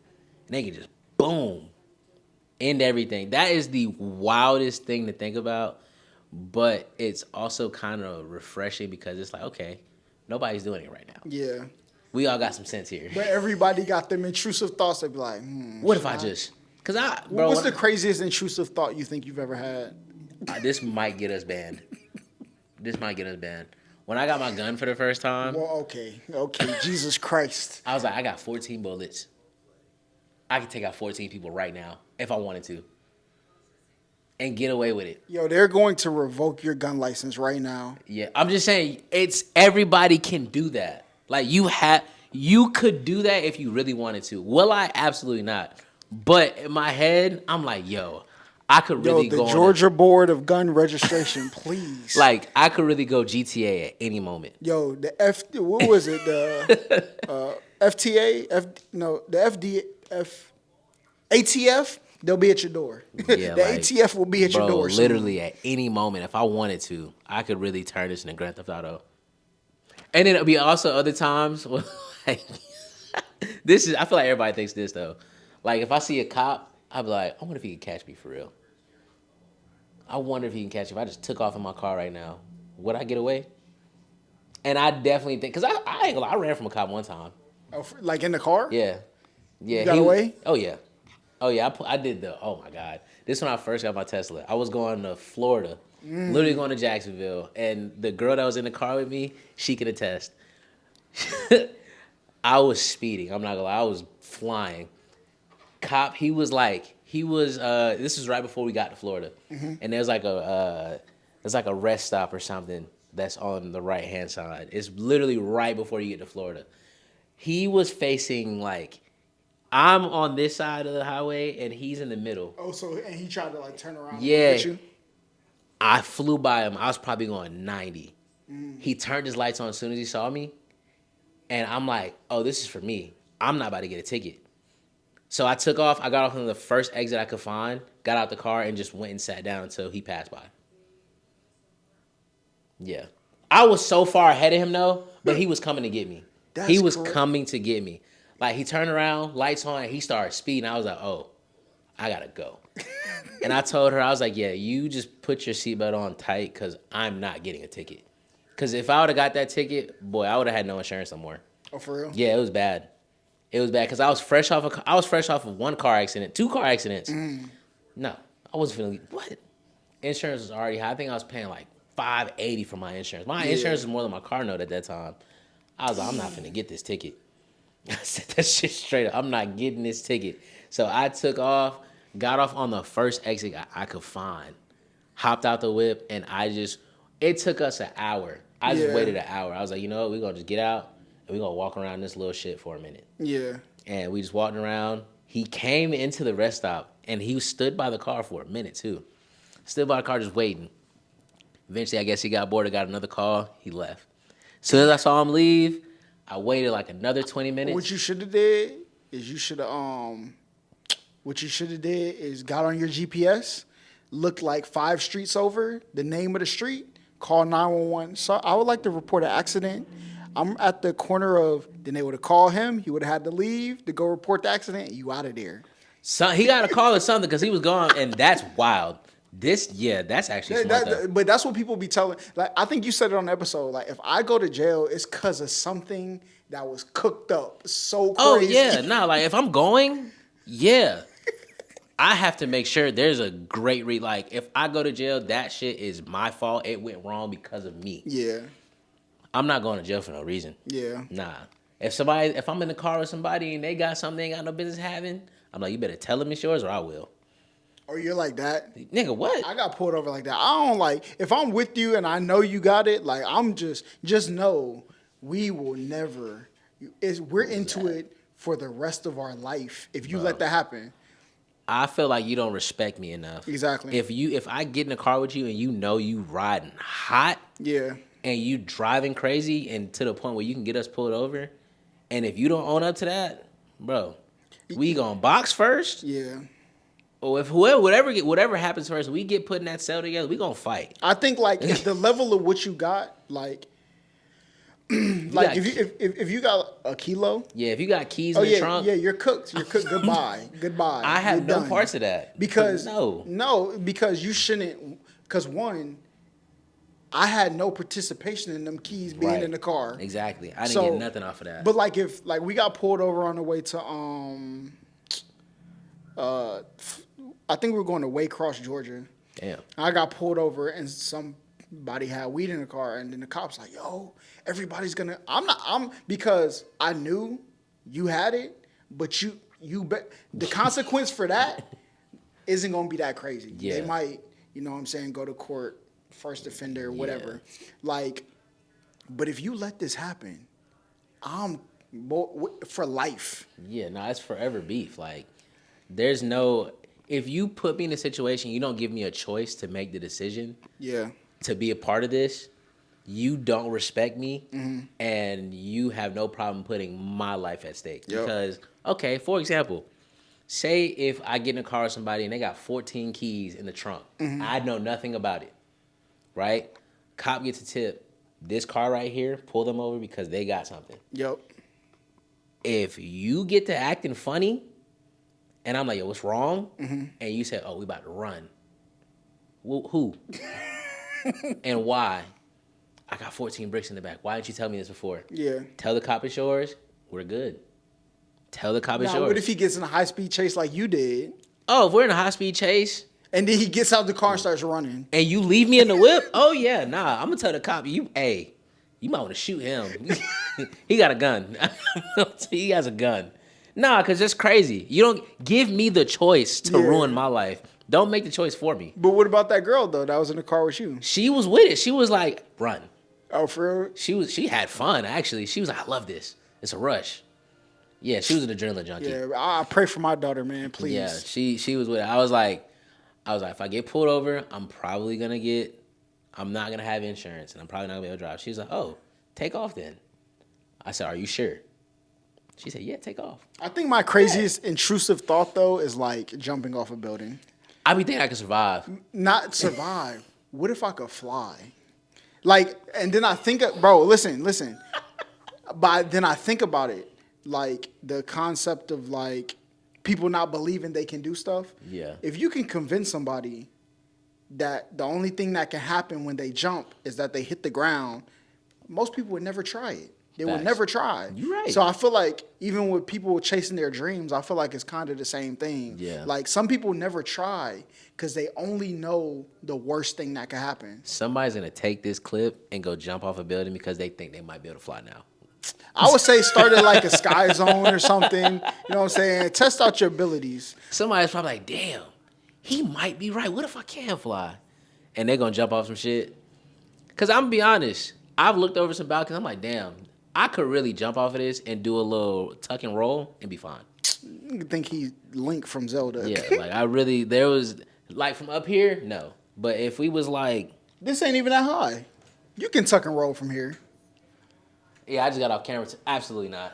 And they can just, boom, end everything. That is the wildest thing to think about, but it's also kind of refreshing because it's like, okay, nobody's doing it right now.
Yeah.
We all got some sense here.
But everybody got them intrusive thoughts. They'd be like,
What if I just, because bro,
what's the craziest intrusive thought you think you've ever had?
this might get us banned. When I got my gun for the first time,
Well, okay. Jesus Christ.
I was like, I got 14 bullets. I could take out 14 people right now if I wanted to and get away with it.
Yo, they're going to revoke your gun license right now.
Yeah, I'm just saying, it's everybody can do that. Like you could do that if you really wanted to. Will I? Absolutely not. But in my head, I'm like, yo, I could really
The
go
Georgia Board of Gun Registration, please.
like I could really go GTA at any moment.
Yo, what was it? The FTA, the ATF. They'll be at your door.
Yeah,
the
like,
ATF will be at your door. soon.
Literally at any moment, if I wanted to, I could really turn this into Grand Theft Auto. And then it'll be also other times where, like, I feel like everybody thinks this though. Like if I see a cop, I'll be like, I wonder if he can catch me for real. I wonder if he can catch me. If I just took off in my car right now, would I get away? And I definitely think, because I ain't gonna lie, I ran from a cop one time.
Oh, like in the car?
Yeah. Yeah.
You got away?
Oh, yeah. Oh, yeah. I did oh, my God. This is when I first got my Tesla. I was going to Florida, literally going to Jacksonville. And the girl that was in the car with me, she could attest. I was speeding. I'm not gonna lie. I was flying. Cop, this was right before we got to Florida. And there's like a rest stop or something that's on the right hand side. It's literally right before you get to Florida. He was facing like, I'm on this side of the highway and he's in the middle.
Oh, and he tried to like turn around
Yeah.
and hit you?
I flew by him. I was probably going 90. He turned his lights on as soon as he saw me. And I'm like, oh, this is for me. I'm not about to get a ticket. So I took off. I got off on the first exit I could find, got out the car, and just went and sat down until he passed by. Yeah. I was so far ahead of him, though, but he was coming to get me. He was coming to get me. Like, he turned around, lights on, and he started speeding. I was like, oh, I got to go. And I told her, I was like, yeah, you just put your seatbelt on tight because I'm not getting a ticket. Because if I would have got that ticket, boy, I would have had no insurance no more.
Oh, for real?
Yeah, it was bad. It was bad because I was fresh off of one car accident, 2 car accidents. No, I wasn't feeling, what? Insurance was already high. I think I was paying like $580 for my insurance. My insurance was more than my car note at that time. I was like, I'm not finna get this ticket. I said that shit straight up. I'm not getting this ticket. So I took off, got off on the first exit I could find, hopped out the whip, and it took us an hour. I just waited an hour. I was like, you know what? We're going to just get out, and we're going to walk around this little shit for a minute.
Yeah.
And we just walked around. He came into the rest stop, and he stood by the car for a minute, too. Stood by the car just waiting. Eventually, I guess he got bored and got another call. He left. As soon as I saw him leave, I waited like another 20 minutes.
What you should have did is got on your GPS, looked like 5 streets over, the name of the street, call 911. So I would like to report an accident. I'm at the corner of. Then they would have called him. He would have had to leave to go report the accident. You out of there.
So he got a call or something because he was gone, and that's wild. That's actually smart though.
But that's what people be telling. Like I think you said it on the episode. Like if I go to jail, it's because of something that was cooked up so crazy.
Oh yeah, like if I'm going, yeah, I have to make sure there's a great like if I go to jail, that shit is my fault. It went wrong because of me.
Yeah.
I'm not going to jail for no reason.
Yeah.
Nah. If I'm in the car with somebody and they got something they ain't got no business having, I'm like, you better tell them it's yours or I will.
Or you're like that?
Nigga, what?
I got pulled over like that. I don't like, if I'm with you and I know you got it, like I'm just know we will never, we're into it for the rest of our life if you let that happen.
I feel like you don't respect me enough.
Exactly.
If I get in the car with you and you know you riding hot.
Yeah.
And you driving crazy and to the point where you can get us pulled over, and if you don't own up to that, bro, we gonna box first.
Yeah.
Or if whatever happens first, we get put in that cell together, we gonna fight.
I think like the level of what you got, like if you got a kilo.
Yeah, if you got keys in the trunk.
Yeah, you're cooked. You're cooked. Goodbye.
I have no parts of that.
Because
no,
because you shouldn't. Because one, I had no participation in them keys being in the car.
Exactly. I didn't get nothing off of that.
But like if we got pulled over on the way to I think we were going to Waycross, Georgia.
Damn.
I got pulled over and somebody had weed in the car and then the cops like, yo, everybody's gonna because I knew you had it, but the consequence for that isn't gonna be that crazy.
Yeah.
They might, you know what I'm saying, go to court, first offender, whatever. Yeah. Like, but if you let this happen, I'm for life.
Yeah, no, it's forever beef. Like, if you put me in a situation, you don't give me a choice to make the decision.
Yeah.
To be a part of this, you don't respect me, and you have no problem putting my life at stake. Yep. Because, okay, for example, say if I get in a car with somebody and they got 14 keys in the trunk. I know nothing about it. Right? Cop gets a tip. This car right here, pull them over because they got something.
Yep.
If you get to acting funny, and I'm like, yo, what's wrong? And you say, oh, we about to run. Well, who? And why? I got 14 bricks in the back. Why didn't you tell me this before?
Yeah.
Tell the cop it's yours. We're good. Tell the cop it's yours.
What if he gets in a high-speed chase like you did?
Oh, if we're in a high-speed chase.
And then he gets out the car and starts running.
And you leave me in the whip? Oh, yeah. Nah, I'm going to tell the cop, you might want to shoot him. He got a gun. He has a gun. Nah, because it's crazy. You don't give me the choice to ruin my life. Don't make the choice for me.
But what about that girl, though, that was in the car with you?
She was with it. She was like, run.
Oh, for real?
She had fun, actually. She was like, I love this. It's a rush. Yeah, she was an adrenaline junkie.
Yeah, I pray for my daughter, man, please.
Yeah, she was with it. I was like, if I get pulled over, I'm not going to have insurance, and I'm probably not going to be able to drive. She was like, oh, take off then. I said, are you sure? She said, yeah, take off.
I think my craziest intrusive thought, though, is like jumping off a building.
I be thinking I could survive.
Not survive. What if I could fly? Like, and then I think, bro, listen. But then I think about it, like the concept of like people not believing they can do stuff.
Yeah.
If you can convince somebody that the only thing that can happen when they jump is that they hit the ground, most people would never try it. They would never try.
You're right.
So I feel like even with people chasing their dreams, I feel like it's kind of the same thing.
Yeah.
Like some people never try because they only know the worst thing that could happen.
Somebody's going to take this clip and go jump off a building because they think they might be able to fly now.
I would say start at like a Sky Zone or something. You know what I'm saying? Test out your abilities.
Somebody's probably like, damn, he might be right. What if I can fly? And they're going to jump off some shit. Because I'm going to be honest. I've looked over some balconies. I'm like, damn. I could really jump off of this and do a little tuck and roll and be fine.
You think he's Link from Zelda.
Yeah, there was, like from up here, no. But if we was like.
This ain't even that high. You can tuck and roll from here.
Yeah, I just got off camera. Absolutely not.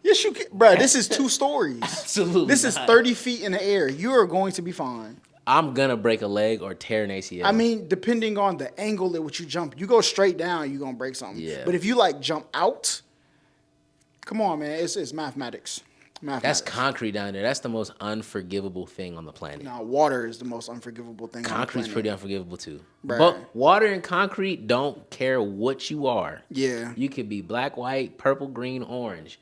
Yes, you can, bro. This is 2 stories.
Absolutely
This is
not.
30 feet in the air. You are going to be fine.
I'm gonna break a leg or tear an ACL.
I mean, depending on the angle at which you jump, you go straight down, you're gonna break something.
Yeah.
But if you like jump out, come on, man, it's mathematics.
That's concrete down there. That's the most unforgivable thing on the planet.
Now, water is the most unforgivable thing.
Concrete's
on the
pretty
planet.
unforgivable too.
Bruh.
But water and concrete don't care what you are.
Yeah.
You could be black, white, purple, green, orange.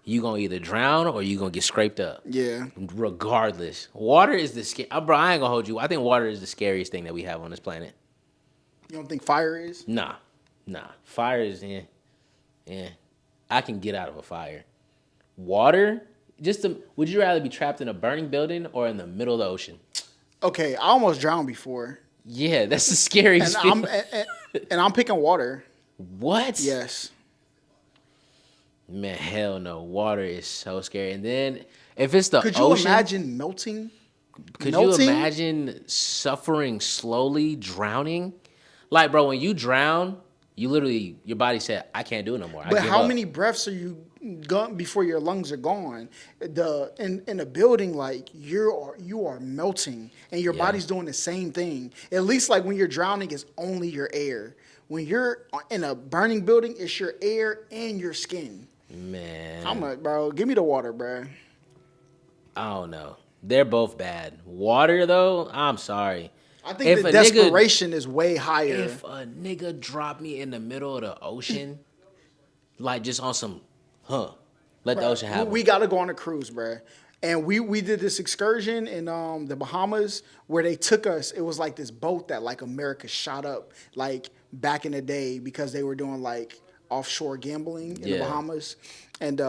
You gonna either drown or you gonna get scraped up.
Yeah.
Regardless, water is the bro. I ain't gonna hold you. I think water is the scariest thing that we have on this planet.
You don't think fire is?
Nah. Fire is I can get out of a fire. Water, would you rather be trapped in a burning building or in the middle of the ocean?
Okay, I almost drowned before.
Yeah, that's the scariest
And
thing.
I'm picking water.
What?
Yes.
Man, hell no. Water is so scary. And then if it's the
Could you
ocean,
imagine melting?
could you imagine suffering slowly, drowning? Like, bro, when you drown, you literally, your body said, I can't do it no more. I
But
give
how
up.
many breaths are you gone before your lungs are gone? In a building, like you are melting, and your
Yeah.
body's doing the same thing. At least like when you're drowning, it's only your air. When you're in a burning building, it's your air and your skin.
Man,
I'm like, bro, give me the water, bro.
I don't know. They're both bad. Water, though, I'm sorry.
I think the desperation is way higher.
If a nigga dropped me in the middle of the ocean, like just on some, let the ocean happen.
We got to go on a cruise, bro. And we did this excursion in the Bahamas where they took us. It was like this boat that like America shot up like back in the day because they were doing like offshore gambling in the Bahamas. And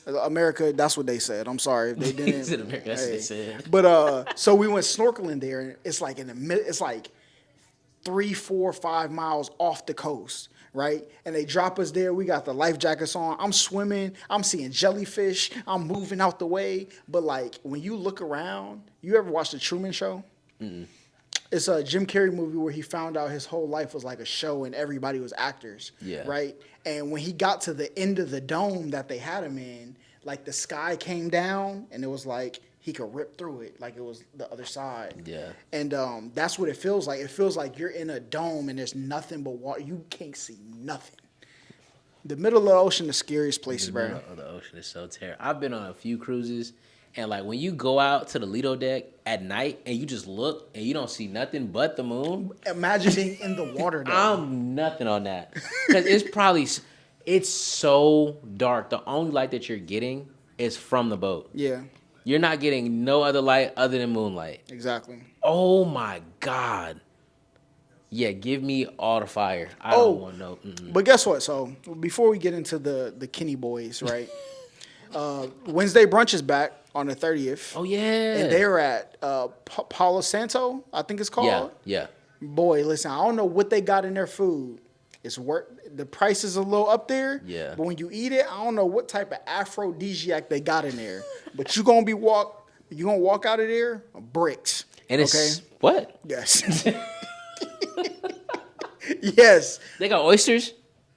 America, that's what they said. I'm sorry if they didn't.
Said America, that's what they said.
But so we went snorkeling there, and it's like in the mid. It's like 3, 4, 5 miles off the coast, right? And they drop us there. We got the life jackets on. I'm swimming. I'm seeing jellyfish. I'm moving out the way. But like when you look around, you ever watch the Truman Show? Mm-mm. It's a Jim Carrey movie where he found out his whole life was like a show and everybody was actors, right? And when he got to the end of the dome that they had him in, like the sky came down and it was like he could rip through it, like it was the other side.
Yeah.
And that's what it feels like. It feels like you're in a dome and there's nothing but water. You can't see nothing. The middle of the ocean, the scariest places, bro.
The middle of the ocean is so terrible. I've been on a few cruises. And like when you go out to the Lido deck at night and you just look and you don't see nothing but the moon.
Imagine being in the water though.
I'm nothing on that. Because it's so dark. The only light that you're getting is from the boat.
Yeah.
You're not getting no other light other than moonlight.
Exactly.
Oh my God. Yeah, give me all the fire. I don't want no.
But guess what? So before we get into the Kenny boys, right? Wednesday brunch is back on the 30th.
Oh yeah.
And they're at Palo Santo, I think it's called.
Yeah.
Boy, listen, I don't know what they got in their food. It's the price is a little up there.
Yeah.
But when you eat it, I don't know what type of aphrodisiac they got in there. But you're gonna walk out of there bricks.
And it's what?
Yes. Yes.
They got oysters?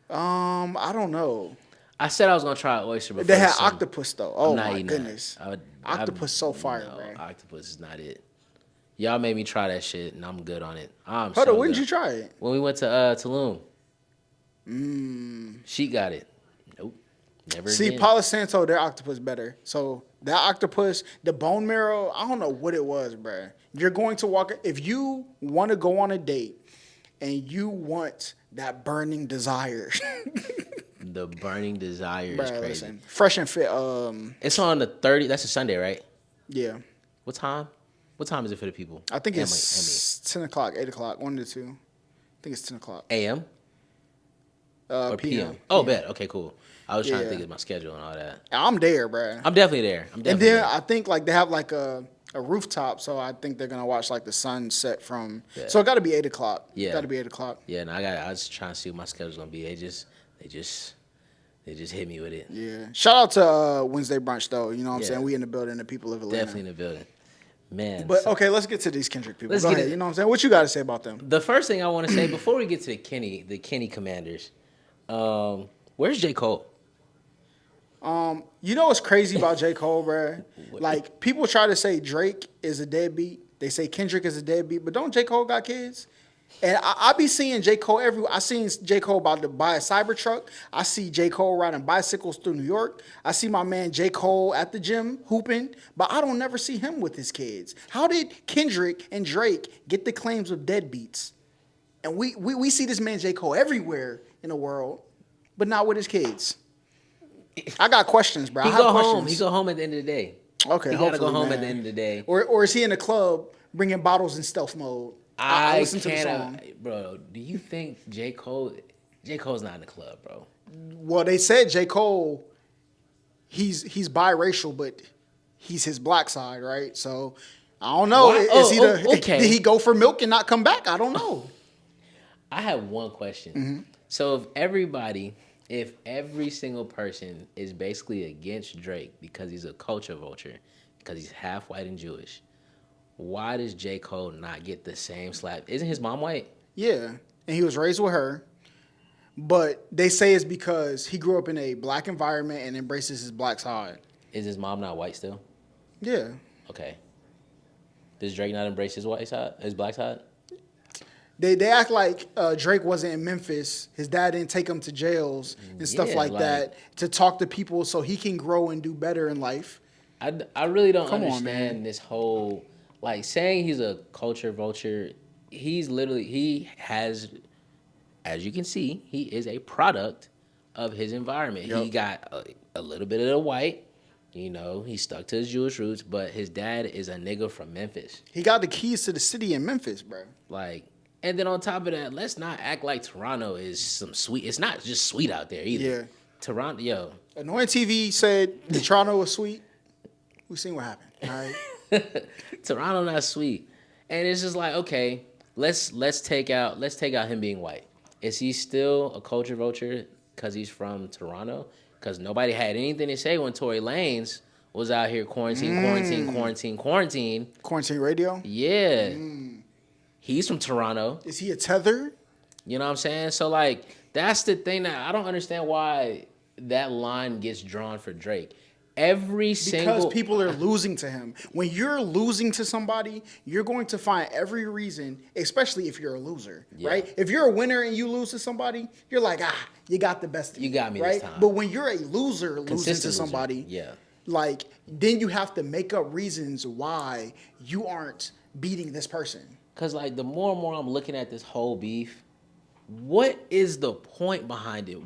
I don't know.
I said I was gonna try an oyster before.
They had octopus though. Oh my
eating
goodness.
that.
Octopus so fire,
no,
man.
Octopus is not it. Y'all made me try that shit, and I'm good on it.
Hold on, when did you try it?
When we went to Tulum. She got it. Nope. Never
See,
again.
Palo Santo, their octopus better. So that octopus, the bone marrow, I don't know what it was, bro. You're going to walk, if you want to go on a date and you want that burning desire.
The burning desire is crazy. Listen,
fresh and fit.
It's on the 30th. That's a Sunday, right?
Yeah.
What time? What time is it for the people?
I think it's 10 o'clock, 8 o'clock, 1 to 2. I think it's 10 o'clock.
A.M.? Or
PM.
Oh, bet. Okay, cool. I was trying to think of my schedule and all that.
I'm there, bro.
I'm definitely there.
I think like they have like a rooftop, so I think they're gonna watch like the sunset from. Yeah. So it got to be 8 o'clock.
Yeah,
got to be 8 o'clock.
Yeah, and I was trying to see what my schedule's gonna be. They just hit me with it.
Yeah. Shout out to Wednesday brunch though. You know what I'm saying? We in the building. The people of Atlanta.
Definitely in the building. Man.
But okay, let's get to these Kendrick people. Go ahead. You know what I'm saying? What you got to say about them?
The first thing I want to say before we get to the Kenny Commanders, what Where's J. Cole?
You know what's crazy about J. Cole, bruh? Like, people try to say Drake is a deadbeat. They say Kendrick is a deadbeat, but don't J. Cole got kids? And I be seeing J. Cole everywhere. I seen J. Cole about to buy a Cybertruck. I see J. Cole riding bicycles through New York. I see my man J. Cole at the gym hooping, but I don't never see him with his kids. How did Kendrick and Drake get the claims of deadbeats? And we see this man J. Cole everywhere in the world, but not with his kids. I got questions, bro.
He
I have
go
questions.
home. He go home at the end of the day.
Okay,
He gotta go
hopefully,
home
man.
at the end of the day.
Or is he in the club bringing bottles in stealth mode? I listen to the song.
Bro, do you think J. Cole's not in the club, bro?
Well, they said J. Cole, he's biracial, but he's his black side, right? So I don't know.
Why? Okay.
Did he go for milk and not come back? I don't know.
I have one question.
Mm-hmm.
So if every single person is basically against Drake because he's a culture vulture, because he's half white and Jewish, why does J. Cole not get the same slap? Isn't his mom white?
Yeah, and he was raised with her. But they say it's because he grew up in a black environment and embraces his black side.
Is his mom not white still?
Yeah.
Okay. Does Drake not embrace his white side, his black side?
They act like Drake wasn't in Memphis. His dad didn't take him to jails and stuff
Yeah,
like
like-
that to talk to people so he can grow and do better in life.
I really don't
Come on,
understand
man.
this whole, like, saying he's a culture vulture. He has, as you can see, he is a product of his environment.
Yep.
He got a little bit of the white, he stuck to his Jewish roots, but his dad is a nigga from Memphis.
He got the keys to the city in Memphis, bro.
Like, and then on top of that, let's not act like Toronto is some sweet. It's not just sweet out there either.
Yeah.
Toronto, yo.
Annoying TV said the Toronto was sweet. We seen what happened. All right.
Toronto not sweet. And it's just like, okay, let's take out him being white. Is he still a culture vulture because he's from Toronto? Because nobody had anything to say when Tory Lanez was out here quarantine.
Quarantine radio.
Yeah. He's from Toronto.
Is he a tether?
You know what I'm saying? So, like, that's the thing that I don't understand why that line gets drawn for Drake.
Because people are losing to him. When you're losing to somebody, you're going to find every reason, especially if you're a loser, right? If you're a winner and you lose to somebody, you're like, you got the best of me.
You got me
right?
this time.
But when you're a loser losing
Consistent
to
loser.
somebody,
Yeah.
like, then you have to make up reasons why you aren't beating this person.
Because, like, the more and more I'm looking at this whole beef, what is the point behind it?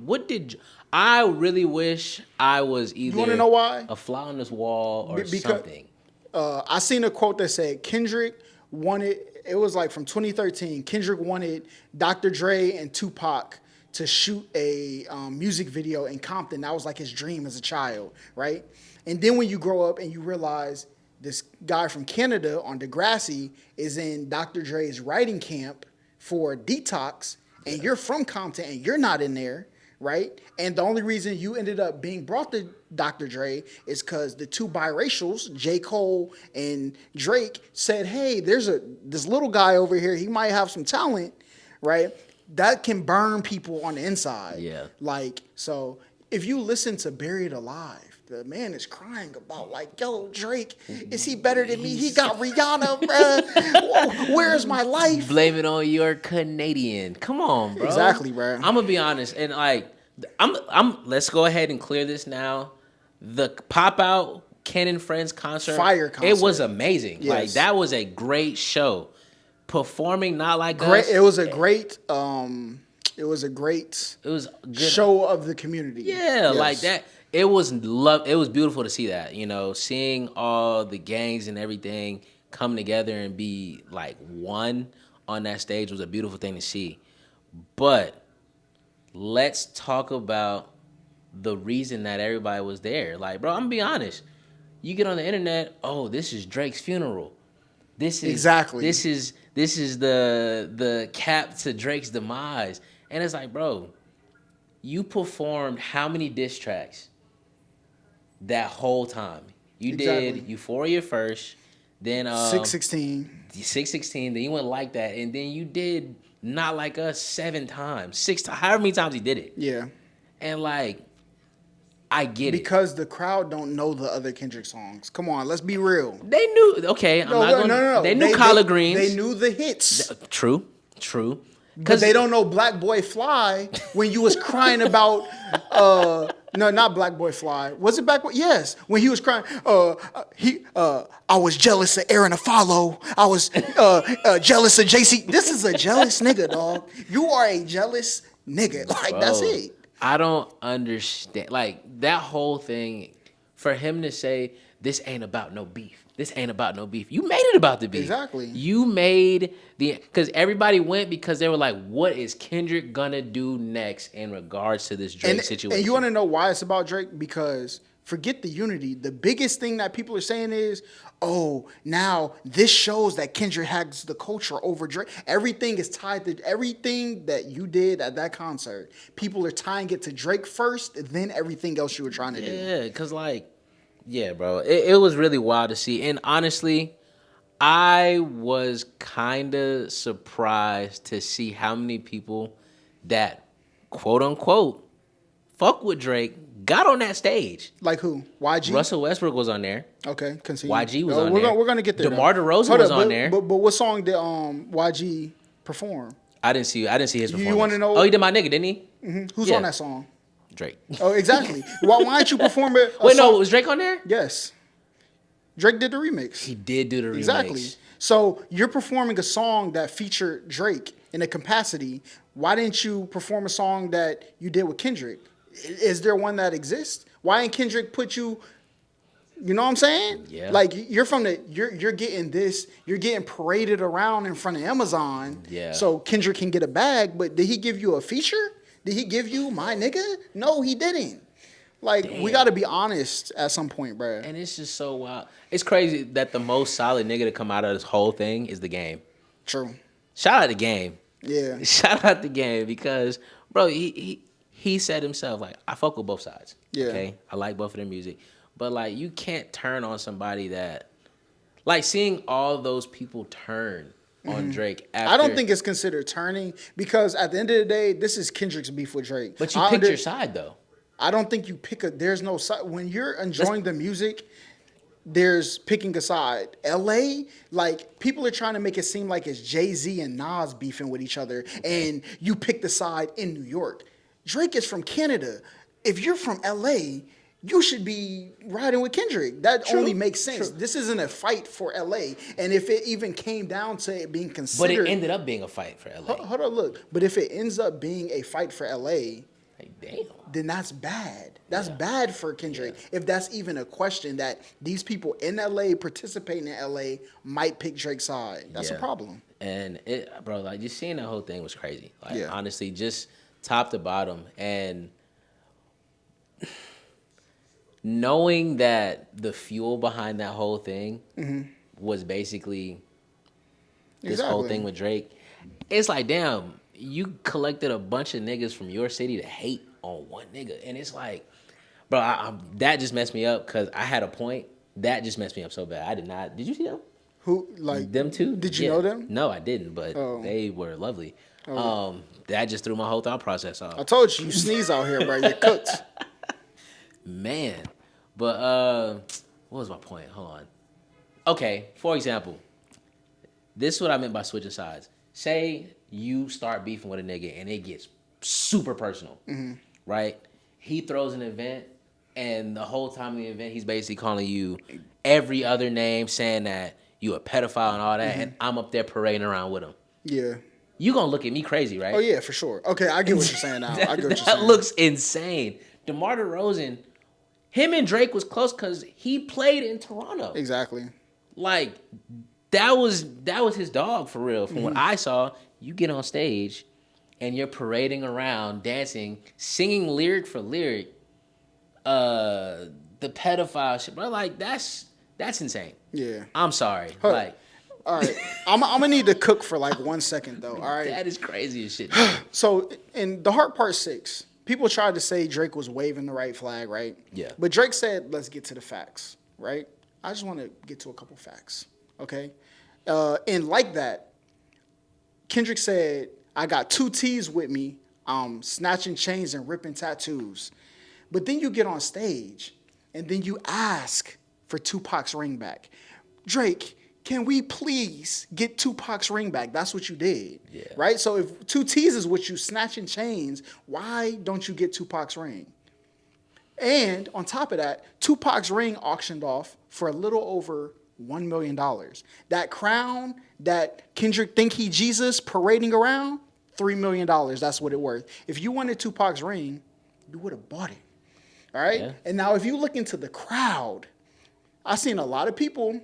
I really wish I was either
You want to know why?
a fly on this wall or
Because
something.
I seen a quote that said Kendrick wanted, it was like from 2013, Kendrick wanted Dr. Dre and Tupac to shoot a music video in Compton. That was like his dream as a child, right? And then when you grow up and you realize this guy from Canada on Degrassi is in Dr. Dre's writing camp for Detox, and you're from Compton and you're not in there, right? And the only reason you ended up being brought to Dr. Dre is because the two biracials, J. Cole and Drake, said, hey, there's this little guy over here, he might have some talent, right? That can burn people on the inside.
Yeah.
Like, so if you listen to Buried Alive, the man is crying about, like, yo, Drake, is he better than me? He got Rihanna, bruh. Where's my life?
Blame it on your Canadian. Come on, bro.
Exactly, bro.
I'm gonna be honest, and like, let's go ahead and clear this now. The Pop Out Ken and Friends concert,
Fire concert.
It was amazing.
Yes.
Like, that was a great show. Performing Not Like
Great.
Us.
It was a great. It was a great
It was good.
show of the community.
Yeah,
Yes.
like that. It was beautiful to see that. Seeing all the gangs and everything come together and be like one on that stage was a beautiful thing to see. But let's talk about the reason that everybody was there. Like, bro, I'm gonna be honest. You get on the internet, oh, this is Drake's funeral. This is
Exactly.
This is the cap to Drake's demise. And it's like, bro, you performed how many diss tracks that whole time? You
Exactly.
did Euphoria first, then
616.
616, then you went Like That, and then you did Not Like Us 7 times. However many times he did it.
Yeah.
And like, I get it.
Because the crowd don't know the other Kendrick songs. Come on, let's be real.
They knew. Okay, I'm not going.
No.
They knew collard greens.
They knew the hits.
True.
But they don't know Black Boy Fly when you was crying about no, not Black Boy Fly. Was it Black Boy? Yes. When he was crying, I was jealous of Aaron Afalo. I was jealous of JC. This is a jealous nigga, dog. You are a jealous nigga. Like,
Bro,
that's it.
I don't understand. Like, that whole thing, for him to say, this ain't about no beef. This ain't about no beef. You made it about the beef.
Exactly.
You made because everybody went because they were like, what is Kendrick gonna do next in regards to this Drake situation?
And you want to know why it's about Drake? Because forget the unity. The biggest thing that people are saying is, oh, now this shows that Kendrick has the culture over Drake. Everything is tied to everything that you did at that concert. People are tying it to Drake first, then everything else you were trying to do.
Yeah, because like, yeah, bro, it was really wild to see. And honestly, I was kind of surprised to see how many people that, quote unquote, fuck with Drake got on that stage.
Like who? YG?
Russell Westbrook was on there.
Okay, concede.
YG was on there.
We're gonna get there.
DeMar DeRozan was on there.
But what song did YG perform?
I didn't see his performance.
You want to know?
Oh, he did My Nigga, didn't he?
Mm-hmm. Who's
Yeah.
on that song?
Drake.
Oh, exactly. Why don't you perform it?
Wait, no, was Drake on there?
Yes. Drake did the remix.
He did do the remix.
Exactly. So you're performing a song that featured Drake in a capacity. Why didn't you perform a song that you did with Kendrick? Is there one that exists? Why didn't Kendrick put you? You know what I'm saying?
Yeah.
Like you're getting this. You're getting paraded around in front of Amazon.
Yeah.
So Kendrick can get a bag, but did he give you a feature? Did he give you My Nigga? No, he didn't. Like, we got to be honest at some point, bro.
And it's just so wild. It's crazy that the most solid nigga to come out of this whole thing is the Game.
True.
Shout out the Game.
Yeah.
Shout out the Game because, bro, he said himself, like, I fuck with both sides.
Yeah.
Okay? I like both of their music. But, like, you can't turn on somebody that, like, seeing all those people turn on Drake after.
I don't think it's considered turning because at the end of the day, this is Kendrick's beef with Drake.
But you picked your side, though.
I don't think you pick there's no side. When you're enjoying the music, there's picking a side. LA, like, people are trying to make it seem like it's Jay-Z and Nas beefing with each other, and you pick the side in New York. Drake is from Canada. If you're from LA, you should be riding with Kendrick. That only makes sense. True. This isn't a fight for LA. And if it even came down to it being considered...
But it ended up being a fight for LA.
Hold on, look. But if it ends up being a fight for LA...
Like, damn.
Then that's bad. That's bad for Kendrick. Yeah. If that's even a question that these people in LA participating in LA might pick Drake's side. That's a problem.
And bro, like, just seeing that whole thing was crazy. Like, honestly, just top to bottom. And knowing that the fuel behind that whole thing was basically this whole thing with Drake, it's like, damn, you collected a bunch of niggas from your city to hate on one nigga. And it's like, bro, that just messed me up because I had a point. That just messed me up so bad. I did not. Did you see them?
Who, like?
Them two?
Did you know them?
No, I didn't, but they were lovely. That just threw my whole thought process off.
I told you sneeze out here, bro. You're cooked.
Man. But what was my point? Hold on. Okay, for example, this is what I meant by switching sides. Say you start beefing with a nigga and it gets super personal, right? He throws an event, and the whole time of the event, he's basically calling you every other name, saying that you a pedophile and all that, and I'm up there parading around with him.
Yeah.
You gonna look at me crazy, right?
Oh, yeah, for sure. Okay, I get what you're saying now. I get what you're saying.
That looks insane. DeMar DeRozan, him and Drake was close because he played in Toronto.
Exactly.
Like, that was his dog for real. From what I saw, you get on stage and you're parading around, dancing, singing lyric for lyric, the pedophile shit, bro. Like, that's insane. Yeah. I'm sorry. Like,
all right, I'm gonna need to cook for like 1 second though. All right,
that is crazy as shit.
So in The Heart Part 6, people tried to say Drake was waving the right flag, right?
Yeah.
But Drake said, "Let's get to the facts," right? I just want to get to a couple facts, okay? And like that, Kendrick said, "I got 2 T's with me. snatching chains and ripping tattoos. But then you get on stage and then you ask for Tupac's ring back. Drake, can we please get Tupac's ring back? That's what you did, right? So if 2T's is what you snatching chains, why don't you get Tupac's ring? And on top of that, Tupac's ring auctioned off for a little over $1 million. That crown that Kendrick think he Jesus parading around, $3 million. That's what it worth. If you wanted Tupac's ring, you would have bought it. All right? Yeah. And now if you look into the crowd, I've seen a lot of people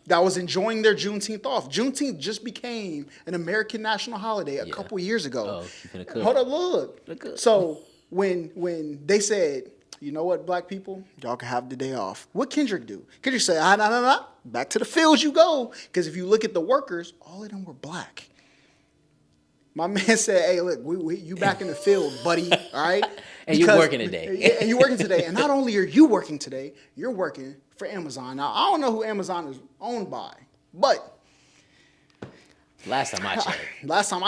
that was enjoying their Juneteenth off. Juneteenth just became an American national holiday a couple years ago. Oh, hold up, look. So when they said, you know what, black people, y'all can have the day off. What Kendrick do? Kendrick said, no, back to the fields you go. Because if you look at the workers, all of them were black. My man said, hey, look, you back in the field, buddy, all right?
And you're working today.
And you're working today. And not only are you working today, you're working for Amazon. Now, I don't know who Amazon is owned by, but
last time I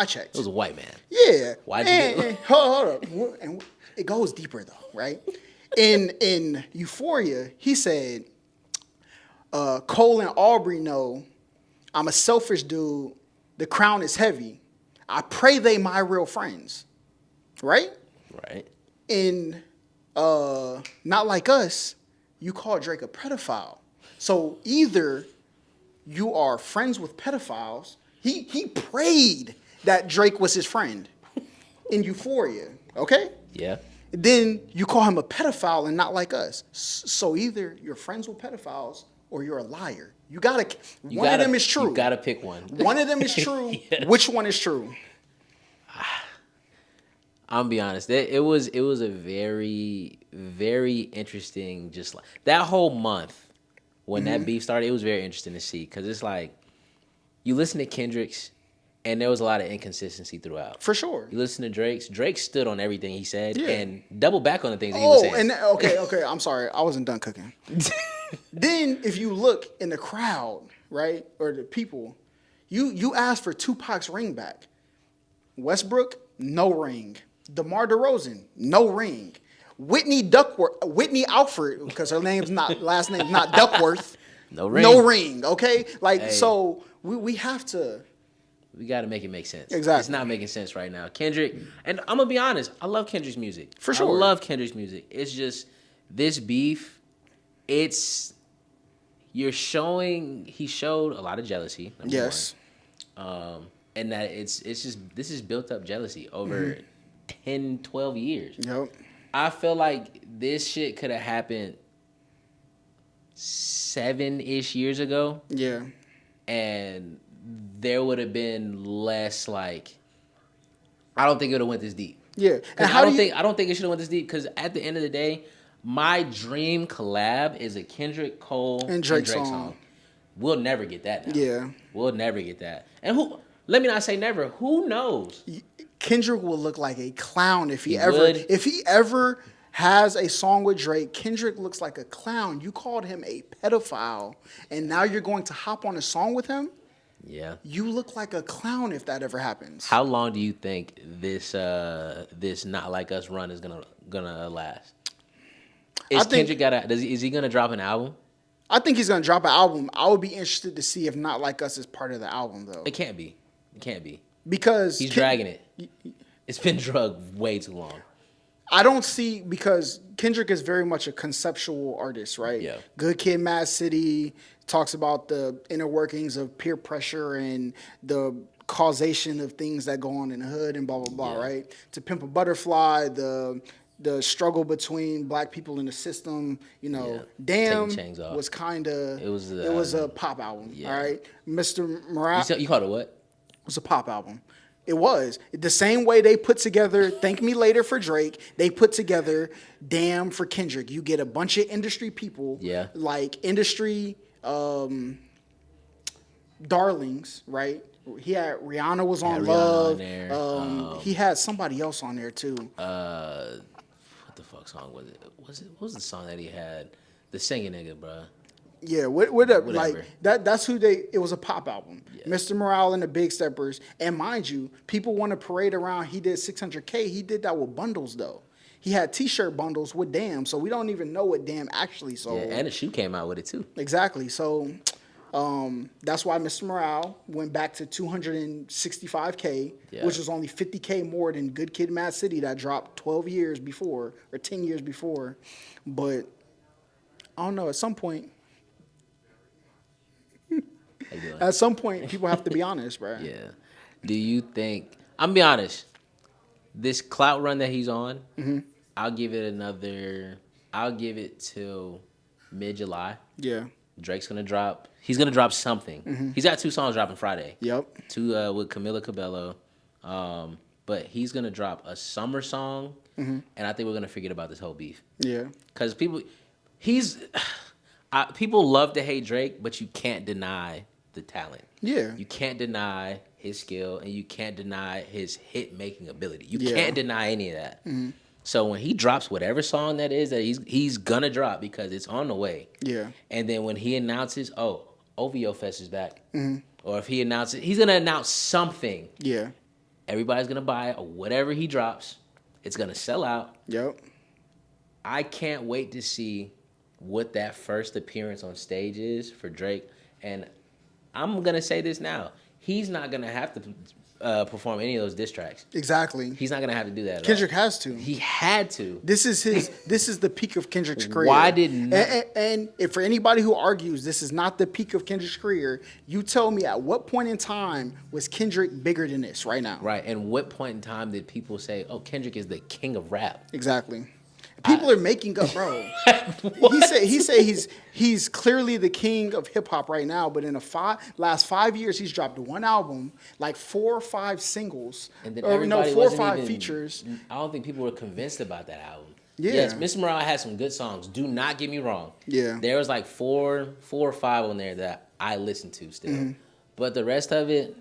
checked. It was a white man.
Yeah.
Why'd you do it?
Hold up. And it goes deeper, though, right? In Euphoria, he said, Cole and Aubrey know I'm a selfish dude. The crown is heavy. I pray they my real friends. Right?
Right.
In Not Like Us, you call Drake a pedophile. So either you are friends with pedophiles. He prayed that Drake was his friend in Euphoria. Okay?
Yeah.
Then you call him a pedophile and Not Like Us. So either you're friends with pedophiles or you're a liar. One of them is true.
You gotta pick one.
One of them is true. Yes. Which one is true?
I'm gonna be honest. It was a very, very interesting. Just like that whole month when that beef started, it was very interesting to see because it's like you listen to Kendrick's. And there was a lot of inconsistency throughout.
For sure.
You listen to Drake's. Drake stood on everything he said and doubled back on the things that he was saying.
Okay. I'm sorry. I wasn't done cooking. Then if you look in the crowd, right, or the people, you ask for Tupac's ring back. Westbrook, no ring. DeMar DeRozan, no ring. Whitney Alford, because her last name's not Duckworth.
No ring.
No ring, okay? So we have to...
We got to make it make sense.
Exactly.
It's not making sense right now. Kendrick, and I'm going to be honest, I love Kendrick's music.
For sure.
I love Kendrick's music. It's just, this beef, he showed a lot of jealousy.
Yes.
One. And that it's just, this is built up jealousy over 10, 12 years.
Yep.
I feel like this shit could have happened 7-ish years ago.
Yeah.
And there would have been less like, I don't think it would have went this deep.
Yeah,
and I don't think it should have went this deep because at the end of the day, my dream collab is a Kendrick, Cole, and Drake song. We'll never get that now.
Yeah,
we'll never get that. And let me not say never. Who knows?
Kendrick will look like a clown if he ever has a song with Drake. Kendrick looks like a clown. You called him a pedophile, and now you're going to hop on a song with him.
Yeah. You
look like a clown if that ever happens.
How long do you think this Not Like Us run is gonna last? Is he gonna drop an album?
I think he's gonna drop an album. I would be interested to see if Not Like Us is part of the album though.
It can't be.
Because
he's dragging it. It's been drugged way too long.
I don't see, because Kendrick is very much a conceptual artist, right?
Yeah.
Good Kid, Mad City talks about the inner workings of peer pressure and the causation of things that go on in the hood and blah, blah, blah, right? To Pimp a Butterfly, the struggle between black people in the system, Damn was kind of, it was a pop album, all right? Mr. Morale.
You called it what?
It was a pop album. It was. The same way they put together Thank Me Later for Drake, they put together Damn for Kendrick. You get a bunch of industry people, like industry darlings, right? He had Rihanna was on Love. On he had somebody else on there too.
What the fuck song was it? What was the song that he had? The singing nigga, bro.
Yeah, whatever.
Whatever.
Like that's who they. It was a pop album.
Yeah.
Mr. Morale and the Big Steppers. And mind you, people want to parade around. He did 600K. He did that with bundles though. He had T-shirt bundles with Damn. So we don't even know what Damn actually sold.
Yeah, and the shoe came out with it too.
Exactly. So that's why Mr. Morale went back to 265K,
Yeah.
which was only 50K more than Good Kid, Mad City that dropped 12 years before or 10 years before. But I don't know. At some point.
How you doing?
At some point, people have to be honest, bro.
Yeah. Do you think? I'm gonna be honest. This clout run that he's on, I'll give it another. I'll give it till mid-July.
Yeah.
Drake's gonna drop. He's gonna drop something. He's got 2 songs dropping Friday.
Yep.
2 with Camila Cabello. But he's gonna drop a summer song, and I think we're gonna forget about this whole beef.
Yeah.
Because people love to hate Drake, but you can't deny the talent.
Yeah.
You can't deny his skill, and you can't deny his hit-making ability. You
Yeah.
can't deny any of that. So when he drops whatever song that is that he's gonna drop because it's on the way.
Yeah.
And then when he announces, oh, OVO Fest is back, or if he announces, he's gonna announce something.
Yeah.
Everybody's gonna buy it, or whatever he drops, it's gonna sell out.
Yep.
I can't wait to see what that first appearance on stage is for Drake. And I'm going to say this now. He's not going to have to perform any of those diss tracks.
Exactly.
He's not going to have to do that at
Kendrick
all.
has to.
He had to.
This is the peak of Kendrick's career.
Why didn't...
And if for anybody who argues this is not the peak of Kendrick's career, you tell me at what point in time was Kendrick bigger than this right now?
Right. And what point in time did people say, oh, Kendrick is the king of rap?
Exactly. People are making up, bro. he said he's clearly the king of hip hop right now, but in the last 5 years he's dropped 1 album, like 4 or 5 singles,
And then
or no,
everybody
4 or
wasn't
5
even-
features.
I don't think people were convinced about that album.
Yeah.
Yes, Mr. Morale has some good songs. Do not get me wrong.
Yeah.
There was like 4 or 5 on there that I listened to still. But the rest of it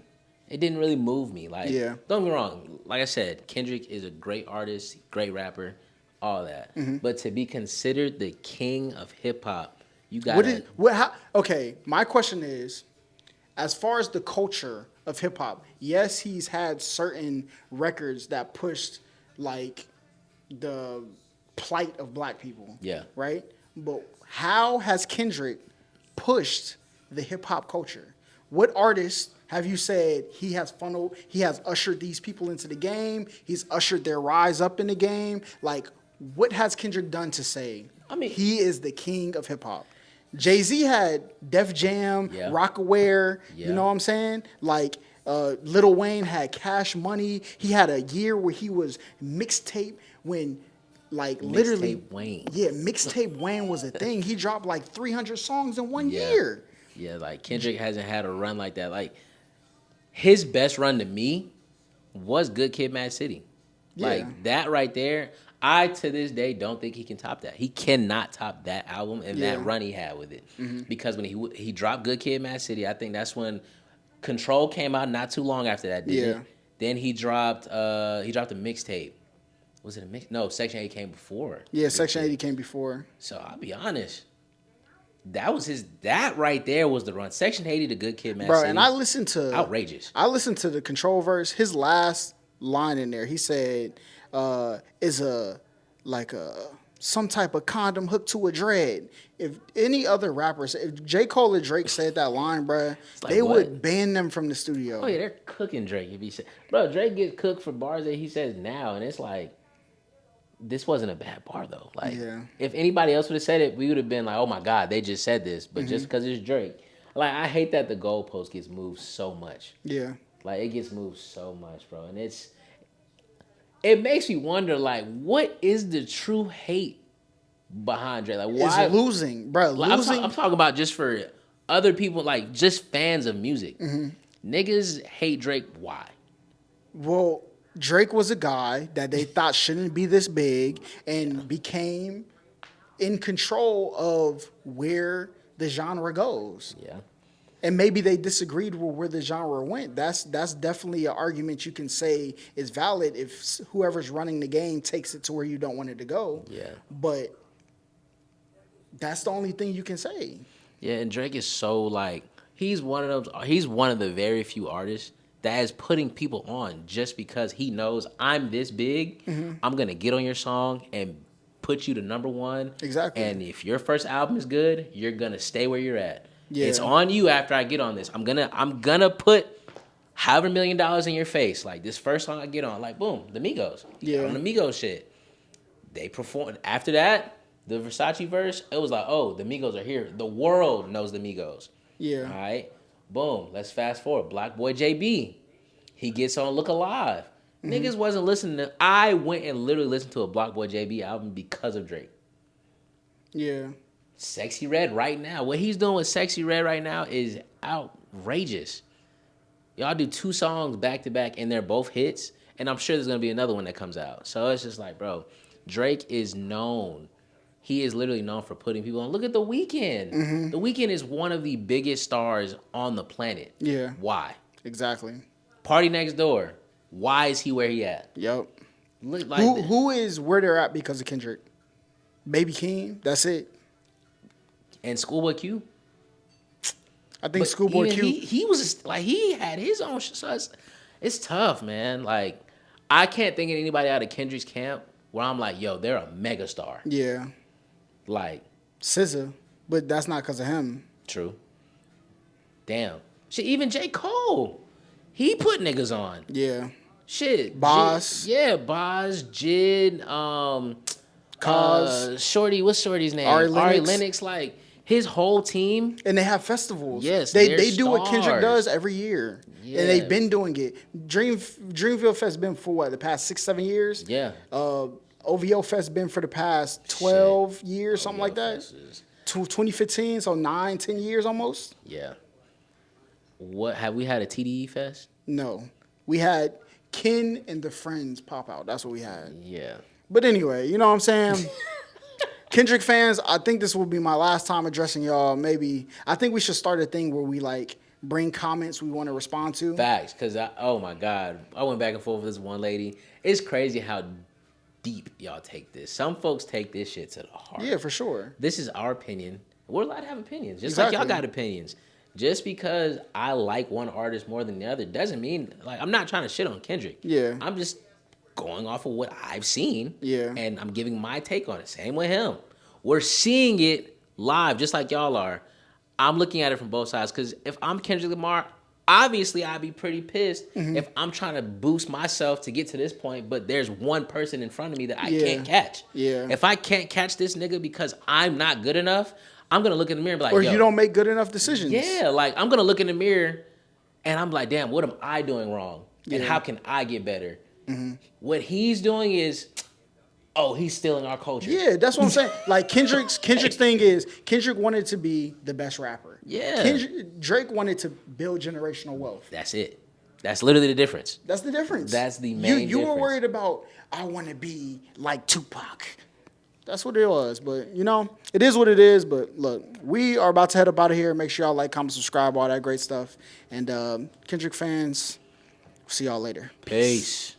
didn't really move me. Like,
Yeah.
don't get me wrong. Like I said, Kendrick is a great artist, great rapper, all that. But to be considered the king of hip hop, you got
Okay, my question is, as far as the culture of hip hop, yes, he's had certain records that pushed like the plight of black people.
Yeah.
Right? But how has Kendrick pushed the hip hop culture? What artists have you said he has ushered these people into the game? He's ushered their rise up in the game? Like, what has Kendrick done to say he is the king of hip hop? Jay-Z had Def Jam,
Yeah.
Rockaware,
Yeah.
you know what I'm saying? Like, Lil Wayne had Cash Money. He had a year where he was mixtape when, like, literally.
Mixtape Wayne.
Yeah, mixtape Wayne was a thing. He dropped like 300 songs in 1
Yeah.
year.
Yeah, like Kendrick hasn't had a run like that. Like his best run to me was Good Kid, Mad City.
Yeah.
Like that right there. I to this day don't think he can top that. He cannot top that album and
Yeah.
that run he had with it. Because when he dropped Good Kid, Mad City, I think that's when Control came out. Not too long after that, did it?
Yeah.
Then he dropped a mixtape. Was it a mix? No, Section 8 came before.
Yeah,
Good
Section
Kid.
80 came before.
So I'll be honest. That right there was the run. Section 80 to Good Kid, Mad
Bro,
City.
and I listened to
outrageous.
I listened to the Control verse. His last line in there, he said, "Is some type of condom hooked to a dread." If any other rappers, if J. Cole or Drake said that line, bro,
like,
they
what?
would ban them from the studio.
Oh yeah, they're cooking Drake. If he said, bro, Drake gets cooked for bars that he says now, and it's like, this wasn't a bad bar though. Like,
Yeah.
if anybody else would have said it, we would have been like, oh my god, they just said this. But just because it's Drake, like I hate that the goalpost gets moved so much.
Yeah.
Like it gets moved so much, bro, and it makes me wonder, like, what is the true hate behind Drake? Like, why
It's losing, bro.
Like,
Losing.
I'm talking about just for other people, like just fans of music. Niggas hate Drake. Why?
Well, Drake was a guy that they thought shouldn't be this big and became in control of where the genre goes.
Yeah.
And maybe they disagreed with where the genre went. That's definitely an argument you can say is valid if whoever's running the game takes it to where you don't want it to go.
Yeah.
But that's the only thing you can say.
Yeah, and Drake is so like he's one of those. He's one of the very few artists that is putting people on just because he knows I'm this big. I'm gonna get on your song and put you to number one.
Exactly.
And if your first album is good, you're gonna stay where you're at.
Yeah.
It's on you after I get on this. I'm gonna put however $1 million in your face. Like this first song I get on, like boom, the Migos. You got on the Migos shit. They performed after that. The Versace verse, it was like, oh, the Migos are here. The world knows the Migos.
Yeah.
All right. Boom. Let's fast forward. Black Boy JB. He gets on Look Alive. Niggas wasn't listening to. I went and literally listened to a Black Boy JB album because of Drake.
Yeah.
Sexy Red right now. What he's doing with Sexy Red right now is outrageous. Y'all do 2 songs back to back and they're both hits. And I'm sure there's going to be another one that comes out. So it's just like, bro, Drake is known. He is literally known for putting people on. Look at The Weeknd. The Weeknd is one of the biggest stars on the planet.
Yeah.
Why?
Exactly.
Party Next Door. Why is he where he at?
Yep.
Look like
Who is where they're at because of Kendrick? Baby Keem. That's it.
And Schoolboy Q.
I think Schoolboy Q.
He was like he had his own. So it's tough, man. Like I can't think of anybody out of Kendrick's camp where I'm like, yo, they're a megastar.
Yeah.
Like
SZA, but that's not because of him.
True. Damn. Shit, even J. Cole, he put niggas on.
Yeah.
Shit.
Boz.
Boz, Jid,
Cause.
Shorty, what's Shorty's name?
Ari
Ari
Lennox.
Lennox, like his whole team.
And they have festivals.
Yes,
they
they're
do what Kendrick
stars.
does every year,
Yeah.
and they've been doing it. Dreamville Fest been for what, the past 6-7 years.
Yeah.
OVO Fest been for the past 12 years, something like that.
Fest is-
2015, so 9-10 years almost.
Yeah. What have we had a TDE fest?
No, we had Ken and the Friends pop out. That's what we had.
Yeah.
But anyway, you know what I'm saying? Kendrick fans, I think this will be my last time addressing y'all. Maybe I think we should start a thing where we like bring comments we want to respond to.
Facts, because oh my God, I went back and forth with this one lady. It's crazy how deep y'all take this. Some folks take this shit to the heart.
Yeah, for sure.
This is our opinion. We're allowed to have opinions, just
Exactly.
like y'all got opinions. Just because I like one artist more than the other doesn't mean like I'm not trying to shit on Kendrick.
Yeah.
I'm just going off of what I've seen.
Yeah.
And I'm giving my take on it. Same with him. We're seeing it live, just like y'all are. I'm looking at it from both sides because if I'm Kendrick Lamar, obviously I'd be pretty pissed if I'm trying to boost myself to get to this point, but there's one person in front of me that I can't catch.
Yeah.
If I can't catch this nigga because I'm not good enough, I'm gonna look in the mirror and be like,
Or
yo,
you don't make good enough decisions.
yeah, like I'm gonna look in the mirror and I'm like, damn, what am I doing wrong? And
Yeah.
how can I get better? What he's doing is, oh, he's stealing our culture.
Yeah, that's what I'm saying. Like Kendrick's thing is Kendrick wanted to be the best rapper.
Yeah.
Drake wanted to build generational wealth.
That's it. That's literally the difference.
That's the difference.
That's the main
You were
difference.
worried about I want to be like Tupac. That's what it was. But you know, it is what it is. But look, we are about to head up out of here. Make sure y'all like, comment, subscribe, all that great stuff. And Kendrick fans, see y'all later.
Peace.